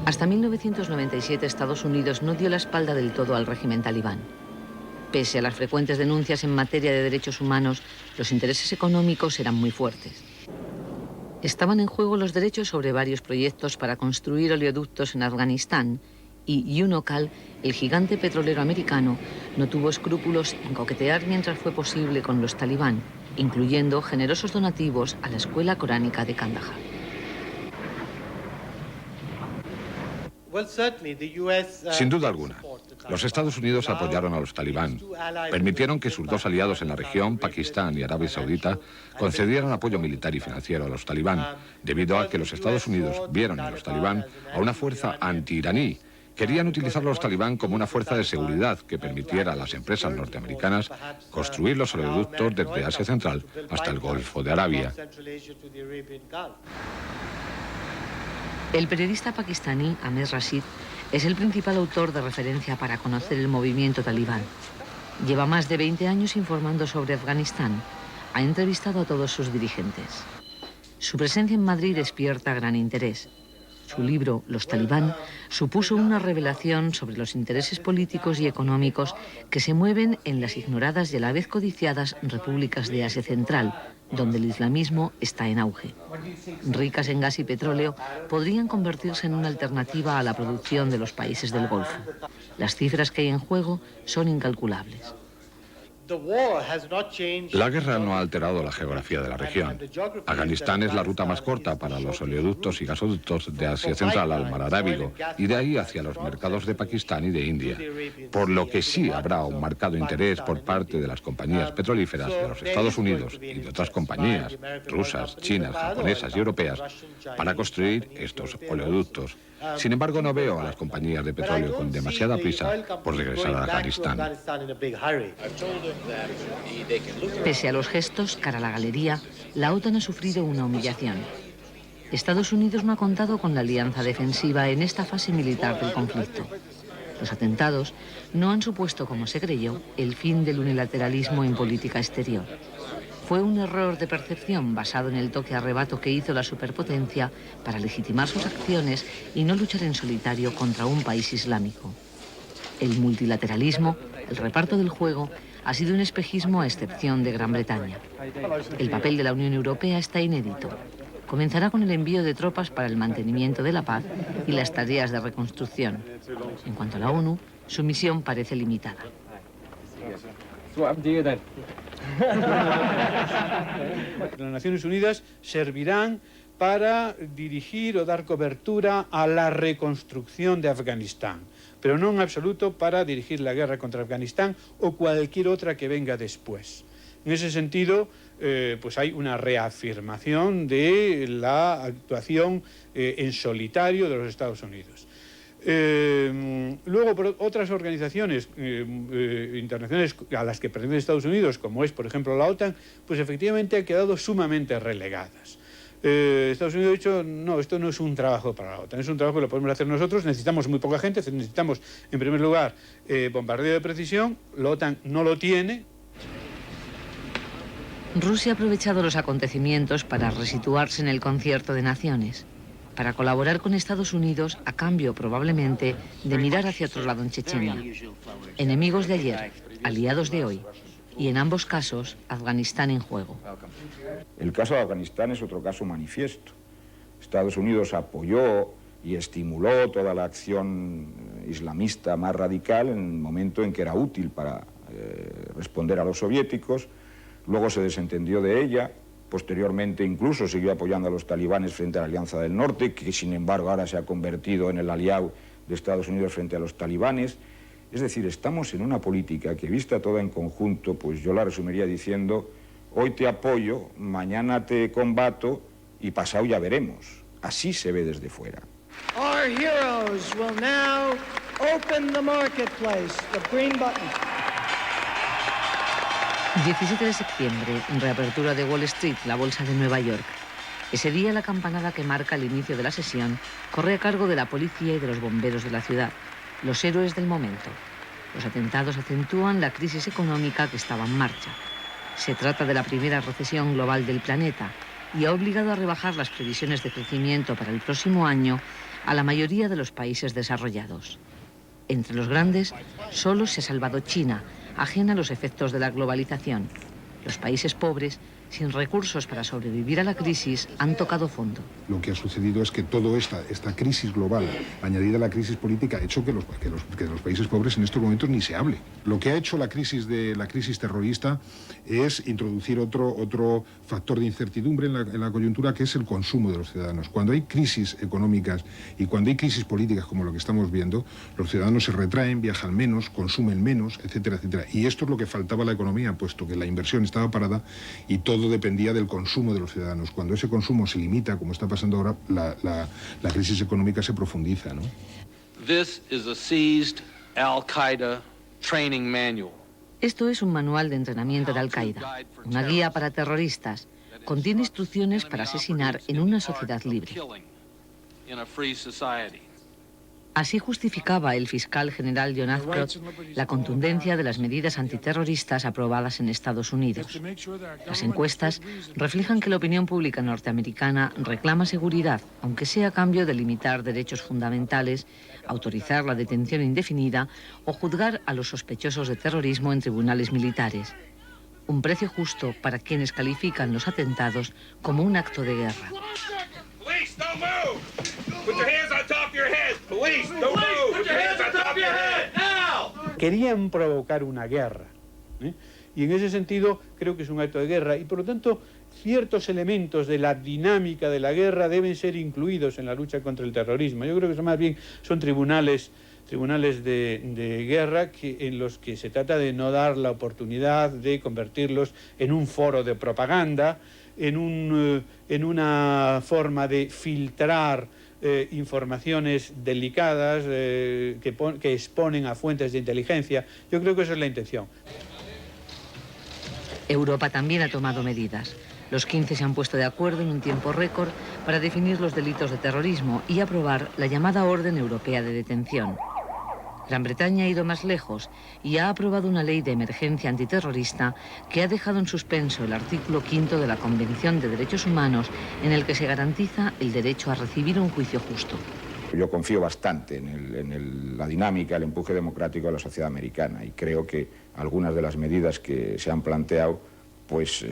Hasta 1997 Estados Unidos no dio la espalda del todo al régimen talibán. Pese a las frecuentes denuncias en materia de derechos humanos, los intereses económicos eran muy fuertes. Estaban en juego los derechos sobre varios proyectos para construir oleoductos en Afganistán y Unocal, el gigante petrolero americano, no tuvo escrúpulos en coquetear mientras fue posible con los talibán, incluyendo generosos donativos a la escuela coránica de Kandahar. Sin duda alguna, los Estados Unidos apoyaron a los talibán, permitieron que sus dos aliados en la región, Pakistán y Arabia Saudita, concedieran apoyo militar y financiero a los talibán, debido a que los Estados Unidos vieron en los talibán a una fuerza anti-iraní. Querían utilizar los talibán como una fuerza de seguridad que permitiera a las empresas norteamericanas construir los oleoductos desde Asia Central hasta el Golfo de Arabia. El periodista pakistaní Ahmed Rashid es el principal autor de referencia para conocer el movimiento talibán. Lleva más de 20 años informando sobre Afganistán. Ha entrevistado a todos sus dirigentes. Su presencia en Madrid despierta gran interés. Su libro, Los talibán, supuso una revelación sobre los intereses políticos y económicos que se mueven en las ignoradas y a la vez codiciadas repúblicas de Asia Central, donde el islamismo está en auge. Ricas en gas y petróleo, podrían convertirse en una alternativa a la producción de los países del Golfo. Las cifras que hay en juego son incalculables. La guerra no ha alterado la geografía de la región. Afganistán es la ruta más corta para los oleoductos y gasoductos de Asia Central al Mar Arábigo y de ahí hacia los mercados de Pakistán y de India, por lo que sí habrá un marcado interés por parte de las compañías petrolíferas de los Estados Unidos y de otras compañías rusas, chinas, japonesas y europeas para construir estos oleoductos. Sin embargo, no veo a las compañías de petróleo con demasiada prisa por regresar a Afganistán. Pese a los gestos cara a la galería, la OTAN ha sufrido una humillación. Estados Unidos no ha contado con la alianza defensiva en esta fase militar del conflicto. Los atentados no han supuesto, como se creyó, el fin del unilateralismo en política exterior. Fue un error de percepción basado en el toque arrebato que hizo la superpotencia para legitimar sus acciones y no luchar en solitario contra un país islámico. El multilateralismo, el reparto del juego, ha sido un espejismo a excepción de Gran Bretaña. El papel de la Unión Europea está inédito. Comenzará con el envío de tropas para el mantenimiento de la paz y las tareas de reconstrucción. En cuanto a la ONU, su misión parece limitada. Las Naciones Unidas servirán para dirigir o dar cobertura a la reconstrucción de Afganistán, pero no en absoluto para dirigir la guerra contra Afganistán o cualquier otra que venga después. En ese sentido, pues hay una reafirmación de la actuación en solitario de los Estados Unidos. Luego, por otras organizaciones internacionales a las que pertenece Estados Unidos, como es, por ejemplo, la OTAN, pues efectivamente han quedado sumamente relegadas. Estados Unidos ha dicho, no, esto no es un trabajo para la OTAN, es un trabajo que lo podemos hacer nosotros, necesitamos muy poca gente, necesitamos, en primer lugar, bombardeo de precisión, la OTAN no lo tiene. Rusia ha aprovechado los acontecimientos para resituarse en el concierto de naciones, para colaborar con Estados Unidos a cambio, probablemente, de mirar hacia otro lado en Chechenia. Enemigos de ayer, aliados de hoy, y en ambos casos, Afganistán en juego. El caso de Afganistán es otro caso manifiesto. Estados Unidos apoyó y estimuló toda la acción islamista más radical en el momento en que era útil para responder a los soviéticos, luego se desentendió de ella, posteriormente incluso siguió apoyando a los talibanes frente a la Alianza del Norte, que sin embargo ahora se ha convertido en el aliado de Estados Unidos frente a los talibanes. Es decir, estamos en una política que, vista toda en conjunto, pues yo la resumiría diciendo, hoy te apoyo, mañana te combato y pasado ya veremos. Así se ve desde fuera. Our heroes will now open the marketplace, the green button. 17 de septiembre, reapertura de Wall Street, la bolsa de Nueva York. Ese día la campanada que marca el inicio de la sesión corre a cargo de la policía y de los bomberos de la ciudad, los héroes del momento. Los atentados acentúan la crisis económica que estaba en marcha. Se trata de la primera recesión global del planeta y ha obligado a rebajar las previsiones de crecimiento para el próximo año a la mayoría de los países desarrollados. Entre los grandes, solo se ha salvado China, ajena a los efectos de la globalización. Los países pobres, sin recursos para sobrevivir a la crisis, han tocado fondo. Lo que ha sucedido es que toda esta crisis global, añadida a la crisis política, ha hecho que los países pobres en estos momentos ni se hable. Lo que ha hecho la crisis terrorista es introducir otro factor de incertidumbre en la coyuntura, que es el consumo de los ciudadanos. Cuando hay crisis económicas y cuando hay crisis políticas como lo que estamos viendo, los ciudadanos se retraen, viajan menos, consumen menos, etcétera, etcétera. Y esto es lo que faltaba a la economía, puesto que la inversión estaba parada y todo dependía del consumo de los ciudadanos. Cuando ese consumo se limita, como está pasando ahora, la crisis económica se profundiza, ¿no? This is a seized Al-Qaeda training manual. Esto es un manual de entrenamiento de Al-Qaeda, una guía para terroristas. Contiene instrucciones para asesinar en una sociedad libre. Así justificaba el fiscal general John Ashcroft la contundencia de las medidas antiterroristas aprobadas en Estados Unidos. Las encuestas reflejan que la opinión pública norteamericana reclama seguridad, aunque sea a cambio de limitar derechos fundamentales, autorizar la detención indefinida o juzgar a los sospechosos de terrorismo en tribunales militares. Un precio justo para quienes califican los atentados como un acto de guerra. Police, don't move! Put your hands on top of your head! Police, don't move! Put your hands on top of your head! Now! Querían provocar una guerra, ¿eh? Y en ese sentido creo que es un acto de guerra y por lo tanto ciertos elementos de la dinámica de la guerra deben ser incluidos en la lucha contra el terrorismo. Yo creo que eso más bien son tribunales de guerra en los que se trata de no dar la oportunidad de convertirlos en un foro de propaganda, en una forma de filtrar informaciones delicadas que exponen a fuentes de inteligencia. Yo creo que esa es la intención. Europa también ha tomado medidas. Los 15 se han puesto de acuerdo en un tiempo récord para definir los delitos de terrorismo y aprobar la llamada Orden Europea de Detención. Gran Bretaña ha ido más lejos y ha aprobado una ley de emergencia antiterrorista que ha dejado en suspenso el artículo 5 de la Convención de Derechos Humanos, en el que se garantiza el derecho a recibir un juicio justo. Yo confío bastante en la dinámica, el empuje democrático de la sociedad americana y creo que algunas de las medidas que se han planteado, pues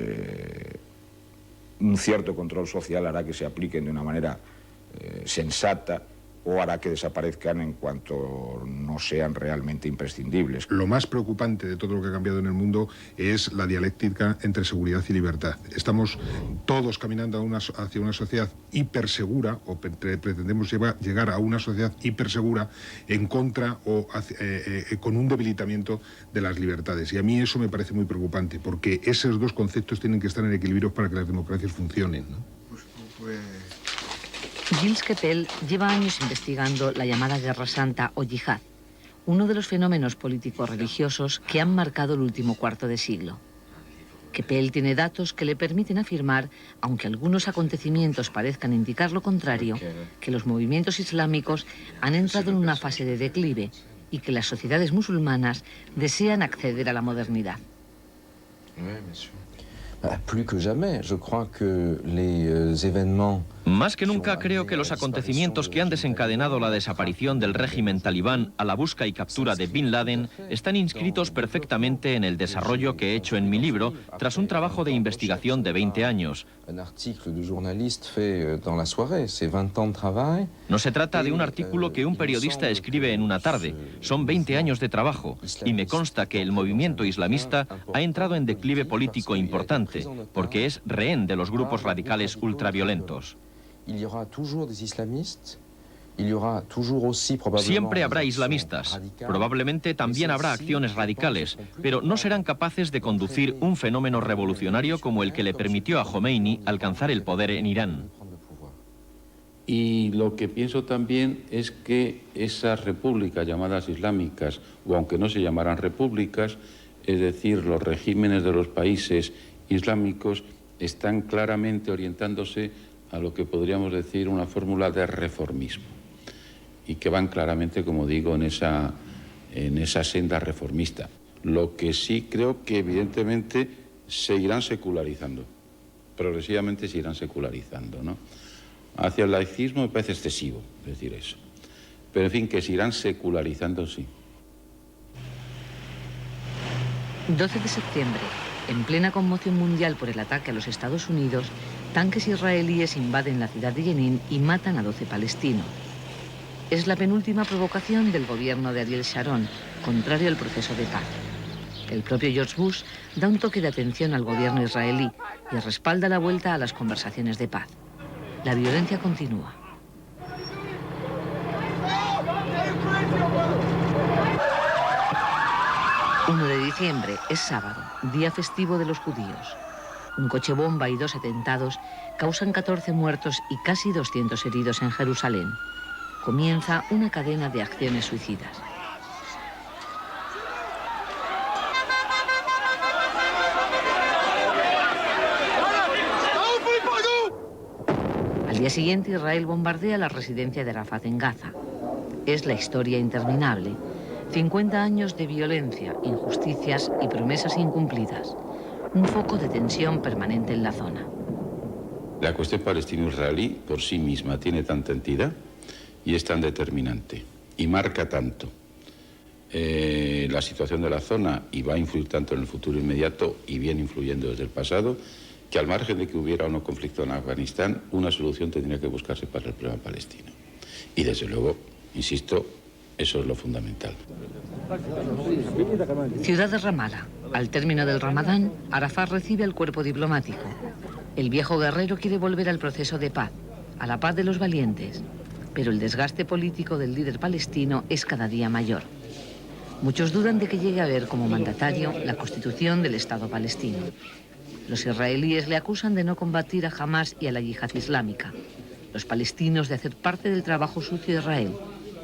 un cierto control social hará que se apliquen de una manera sensata o hará que desaparezcan en cuanto no sean realmente imprescindibles. Lo más preocupante de todo lo que ha cambiado en el mundo es la dialéctica entre seguridad y libertad. Estamos todos caminando hacia una sociedad hipersegura, o pretendemos llegar a una sociedad hipersegura en contra o con un debilitamiento de las libertades. Y a mí eso me parece muy preocupante, porque esos dos conceptos tienen que estar en equilibrio para que las democracias funcionen, ¿no? Gilles Kepel lleva años investigando la llamada Guerra Santa o Yihad, uno de los fenómenos políticos religiosos que han marcado el último cuarto de siglo. Kepel tiene datos que le permiten afirmar, aunque algunos acontecimientos parezcan indicar lo contrario, que los movimientos islámicos han entrado en una fase de declive y que las sociedades musulmanas desean acceder a la modernidad. Más que nunca creo que los acontecimientos que han desencadenado la desaparición del régimen talibán a la busca y captura de Bin Laden están inscritos perfectamente en el desarrollo que he hecho en mi libro tras un trabajo de investigación de 20 años. No se trata de un artículo que un periodista escribe en una tarde, son 20 años de trabajo y me consta que el movimiento islamista ha entrado en declive político importante porque es rehén de los grupos radicales ultraviolentos. Siempre habrá islamistas, probablemente también habrá acciones radicales, pero no serán capaces de conducir un fenómeno revolucionario como el que le permitió a Khomeini alcanzar el poder en Irán. Y lo que pienso también es que esas repúblicas llamadas islámicas, o aunque no se llamaran repúblicas, es decir, los regímenes de los países islámicos, están claramente orientándose a lo que podríamos decir una fórmula de reformismo y que van claramente, como digo, en esa senda reformista. Lo que sí creo que evidentemente se irán secularizando, progresivamente se irán secularizando, ¿no? Hacia el laicismo me parece excesivo decir eso, pero en fin, que se irán secularizando, sí. 12 de septiembre. En plena conmoción mundial por el ataque a los Estados Unidos, tanques israelíes invaden la ciudad de Jenin y matan a 12 palestinos. Es la penúltima provocación del gobierno de Ariel Sharon, contrario al proceso de paz. El propio George Bush da un toque de atención al gobierno israelí y respalda la vuelta a las conversaciones de paz. La violencia continúa. De diciembre es sábado, día festivo de los judíos. Un coche bomba y 2 atentados causan 14 muertos y casi 200 heridos en Jerusalén. Comienza una cadena de acciones suicidas. Al día siguiente, Israel bombardea la residencia de Arafat en Gaza. Es la historia interminable. 50 años de violencia, injusticias y promesas incumplidas. Un foco de tensión permanente en la zona. La cuestión palestino-israelí por sí misma tiene tanta entidad y es tan determinante y marca tanto la situación de la zona y va a influir tanto en el futuro inmediato y viene influyendo desde el pasado, que al margen de que hubiera o no conflicto en Afganistán, una solución tendría que buscarse para el problema palestino. Y desde luego, insisto, eso es lo fundamental. Ciudad de Ramala. Al término del Ramadán, Arafat recibe al cuerpo diplomático. El viejo guerrero quiere volver al proceso de paz, a la paz de los valientes. Pero el desgaste político del líder palestino es cada día mayor. Muchos dudan de que llegue a ver como mandatario la constitución del Estado palestino. Los israelíes le acusan de no combatir a Hamas y a la yihad islámica. Los palestinos de hacer parte del trabajo sucio de Israel.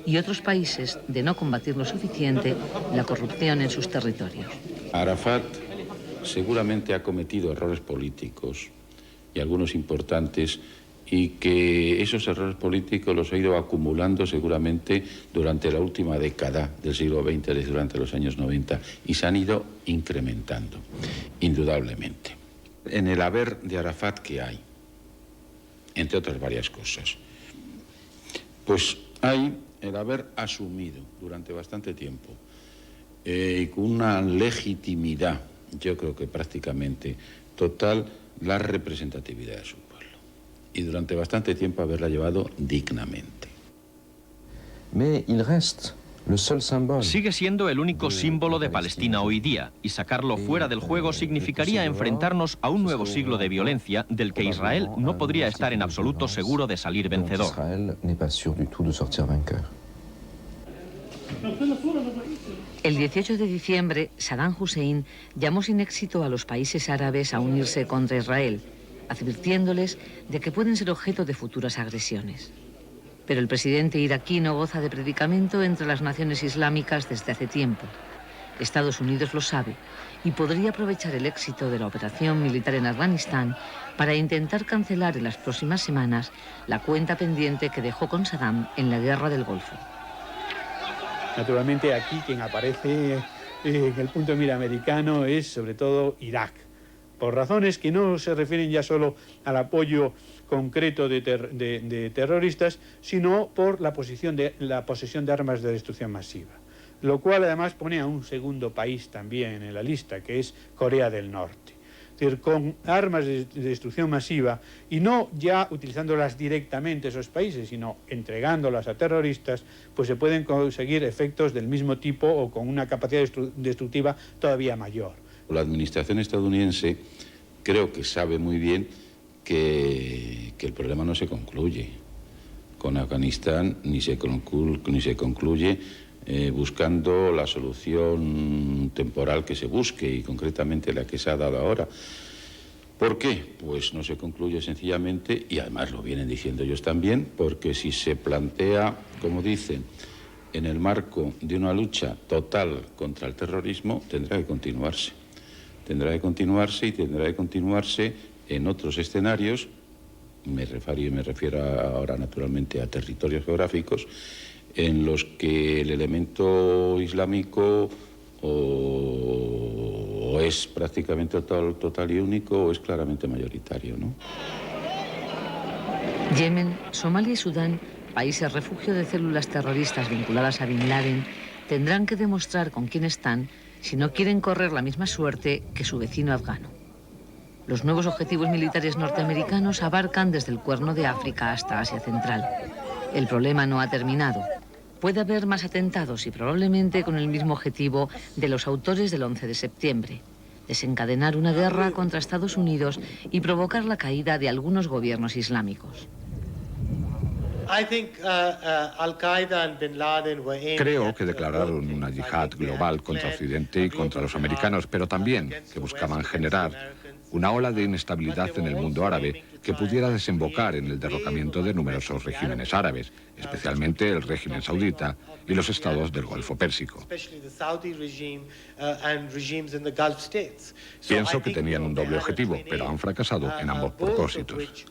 Y otros países de no combatir lo suficiente la corrupción en sus territorios. Arafat seguramente ha cometido errores políticos y algunos importantes, y que esos errores políticos los ha ido acumulando seguramente durante la última década del siglo XX, durante los años 90, y se han ido incrementando, indudablemente. En el haber de Arafat que hay, entre otras varias cosas, pues hay el haber asumido durante bastante tiempo con una legitimidad, yo creo que prácticamente total, la representatividad de su pueblo, y durante bastante tiempo haberla llevado dignamente. Sigue siendo el único símbolo de Palestina hoy día, y sacarlo fuera del juego significaría enfrentarnos a un nuevo siglo de violencia del que Israel no podría estar en absoluto seguro de salir vencedor. El 18 de diciembre, Saddam Hussein llamó sin éxito a los países árabes a unirse contra Israel advirtiéndoles de que pueden ser objeto de futuras agresiones. Pero el presidente iraquí no goza de predicamento entre las naciones islámicas desde hace tiempo. Estados Unidos lo sabe y podría aprovechar el éxito de la operación militar en Afganistán para intentar cancelar en las próximas semanas la cuenta pendiente que dejó con Saddam en la guerra del Golfo. Naturalmente aquí quien aparece en el punto de mira americano es sobre todo Irak, por razones que no se refieren ya solo al apoyo concreto de terroristas, sino por la posesión de armas de destrucción masiva. Lo cual además pone a un segundo país también en la lista, que es Corea del Norte. Es decir, con armas de destrucción masiva, y no ya utilizándolas directamente esos países, sino entregándolas a terroristas, pues se pueden conseguir efectos del mismo tipo o con una capacidad destructiva todavía mayor. La administración estadounidense creo que sabe muy bien que el problema no se concluye con Afganistán, ni se concluye buscando la solución temporal que se busque, y concretamente la que se ha dado ahora. ¿Por qué? Pues no se concluye sencillamente, y además lo vienen diciendo ellos también, porque si se plantea, como dicen, en el marco de una lucha total contra el terrorismo, tendrá que continuarse. Tendrá que continuarse y tendrá que continuarse en otros escenarios. Me refiero ahora naturalmente a territorios geográficos en los que el elemento islámico o es prácticamente total y único o es claramente mayoritario, ¿no? Yemen, Somalia y Sudán, países refugio de células terroristas vinculadas a Bin Laden, tendrán que demostrar con quién están si no quieren correr la misma suerte que su vecino afgano. Los nuevos objetivos militares norteamericanos abarcan desde el Cuerno de África hasta Asia Central. El problema no ha terminado. Puede haber más atentados y probablemente con el mismo objetivo de los autores del 11 de septiembre, desencadenar una guerra contra Estados Unidos y provocar la caída de algunos gobiernos islámicos. Creo que declararon una yihad global contra Occidente y contra los americanos, pero también que buscaban generar una ola de inestabilidad en el mundo árabe que pudiera desembocar en el derrocamiento de numerosos regímenes árabes, especialmente el régimen saudita y los estados del Golfo Pérsico. Pienso que tenían un doble objetivo, pero han fracasado en ambos propósitos.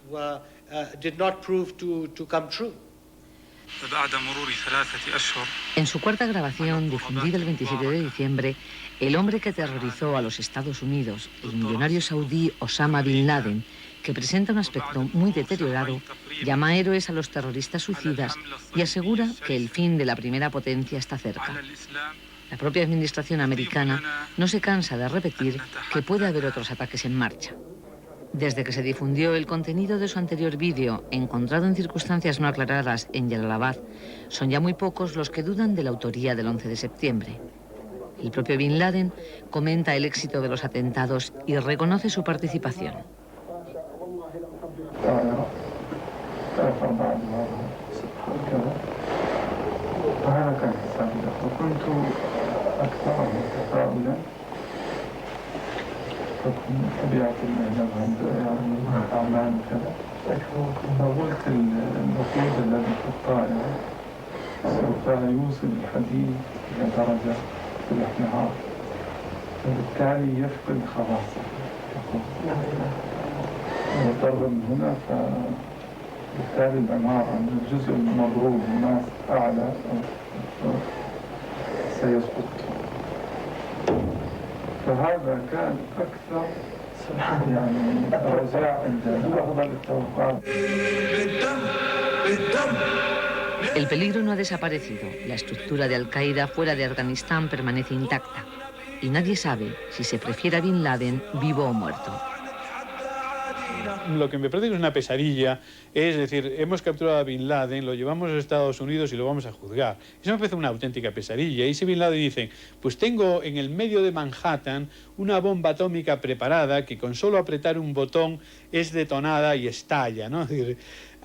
En su cuarta grabación, difundida el 27 de diciembre, el hombre que aterrorizó a los Estados Unidos, el millonario saudí Osama Bin Laden, que presenta un aspecto muy deteriorado, llama héroes a los terroristas suicidas y asegura que el fin de la primera potencia está cerca. La propia administración americana no se cansa de repetir que puede haber otros ataques en marcha. Desde que se difundió el contenido de su anterior vídeo, encontrado en circunstancias no aclaradas en Jalalabad, son ya muy pocos los que dudan de la autoría del 11 de septiembre. El propio Bin Laden comenta el éxito de los atentados y reconoce su participación. فبالتالي يفقد خواصه ويضطر من هنا فبالتالي العمارة من الجزء المضروب هناك أعلى سيسقط فهذا كان أكثر يعني رجاء عند أفضل التوقعات. El peligro no ha desaparecido. La estructura de Al-Qaeda fuera de Afganistán permanece intacta. Y nadie sabe si se prefiere a Bin Laden vivo o muerto. Lo que me parece que es una pesadilla es decir, hemos capturado a Bin Laden, lo llevamos a Estados Unidos y lo vamos a juzgar. Eso me parece una auténtica pesadilla. Y ese Bin Laden dice, pues tengo en el medio de Manhattan una bomba atómica preparada que con solo apretar un botón es detonada y estalla, ¿no? Es decir,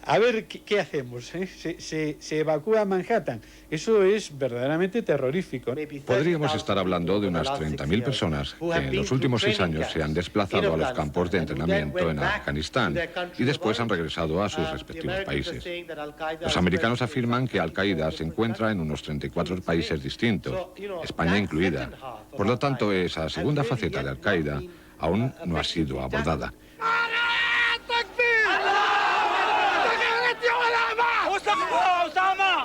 A ver, ¿qué hacemos? ¿Se evacúa Manhattan? Eso es verdaderamente terrorífico. Podríamos estar hablando de unas 30.000 personas que en los últimos 6 años se han desplazado a los campos de entrenamiento en Afganistán y después han regresado a sus respectivos países. Los americanos afirman que Al-Qaeda se encuentra en unos 34 países distintos, España incluida. Por lo tanto, esa segunda faceta de Al-Qaeda aún no ha sido abordada.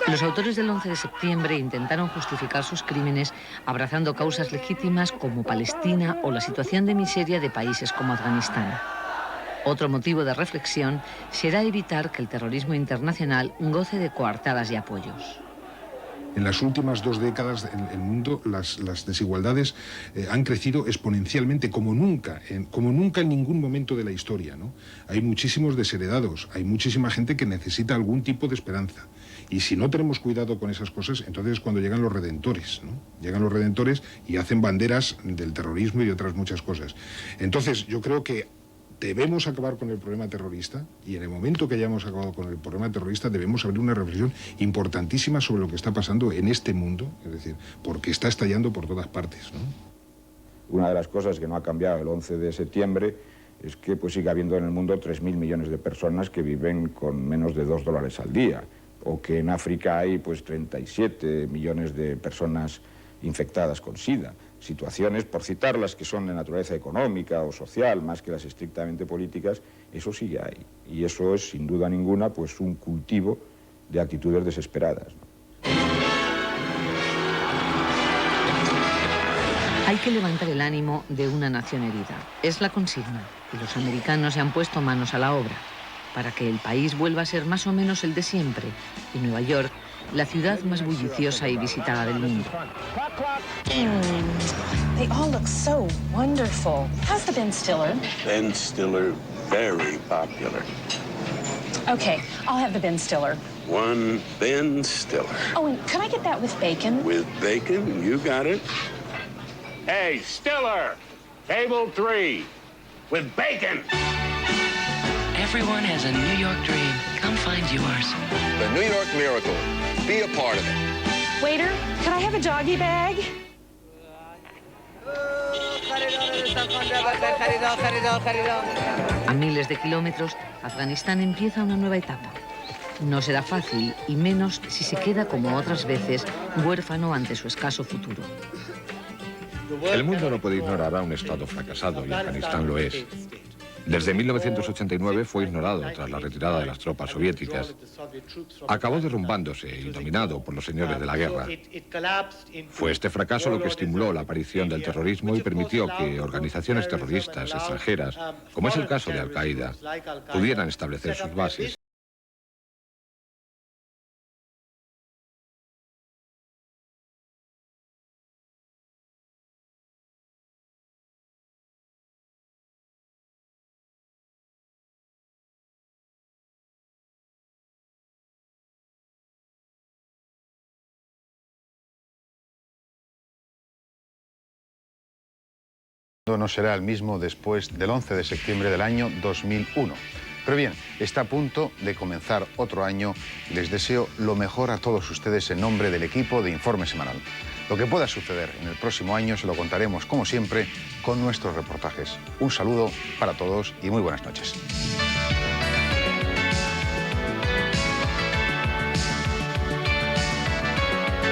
Los autores del 11 de septiembre intentaron justificar sus crímenes abrazando causas legítimas como Palestina o la situación de miseria de países como Afganistán. Otro motivo de reflexión será evitar que el terrorismo internacional goce de coartadas y apoyos. En las últimas 2 décadas en el mundo las desigualdades han crecido exponencialmente como nunca en ningún momento de la historia, ¿no? Hay muchísimos desheredados, hay muchísima gente que necesita algún tipo de esperanza. Y si no tenemos cuidado con esas cosas, entonces es cuando llegan los redentores, ¿no? Llegan los redentores y hacen banderas del terrorismo y de otras muchas cosas. Entonces yo creo que debemos acabar con el problema terrorista y en el momento que hayamos acabado con el problema terrorista debemos abrir una reflexión importantísima sobre lo que está pasando en este mundo, es decir, porque está estallando por todas partes, ¿no? Una de las cosas que no ha cambiado el 11 de septiembre es que pues, sigue habiendo en el mundo 3.000 millones de personas que viven con menos de $2 al día, o que en África hay pues, 37 millones de personas infectadas con SIDA. Situaciones, por citarlas, que son de naturaleza económica o social, más que las estrictamente políticas, eso sí que hay. Y eso es, sin duda ninguna, pues un cultivo de actitudes desesperadas, ¿no? Hay que levantar el ánimo de una nación herida. Es la consigna. Y los americanos se han puesto manos a la obra para que el país vuelva a ser más o menos el de siempre. Y Nueva York, la ciudad más bulliciosa y visitada del mundo. They all look so wonderful. How's the Ben Stiller? Ben Stiller, very popular. Okay, I'll have the Ben Stiller. One Ben Stiller. Oh, and could I get that with bacon? With bacon, you got it. Hey, Stiller, table 3, with bacon. Everyone has a New York dream. Come find yours. The New York Miracle. Be a part of it. Waiter, could I have a doggy bag? A miles de kilómetros, Afganistán empieza una nueva etapa. No será fácil, y menos si se queda, como otras veces, huérfano ante su escaso futuro. El mundo no puede ignorar a un Estado fracasado, y Afganistán lo es. Desde 1989 fue ignorado tras la retirada de las tropas soviéticas. Acabó derrumbándose y dominado por los señores de la guerra. Fue este fracaso lo que estimuló la aparición del terrorismo y permitió que organizaciones terroristas extranjeras, como es el caso de Al-Qaeda, pudieran establecer sus bases. No será el mismo después del 11 de septiembre del año 2001. Pero bien, está a punto de comenzar otro año y les deseo lo mejor a todos ustedes en nombre del equipo de Informe Semanal. Lo que pueda suceder en el próximo año se lo contaremos, como siempre, con nuestros reportajes. Un saludo para todos y muy buenas noches.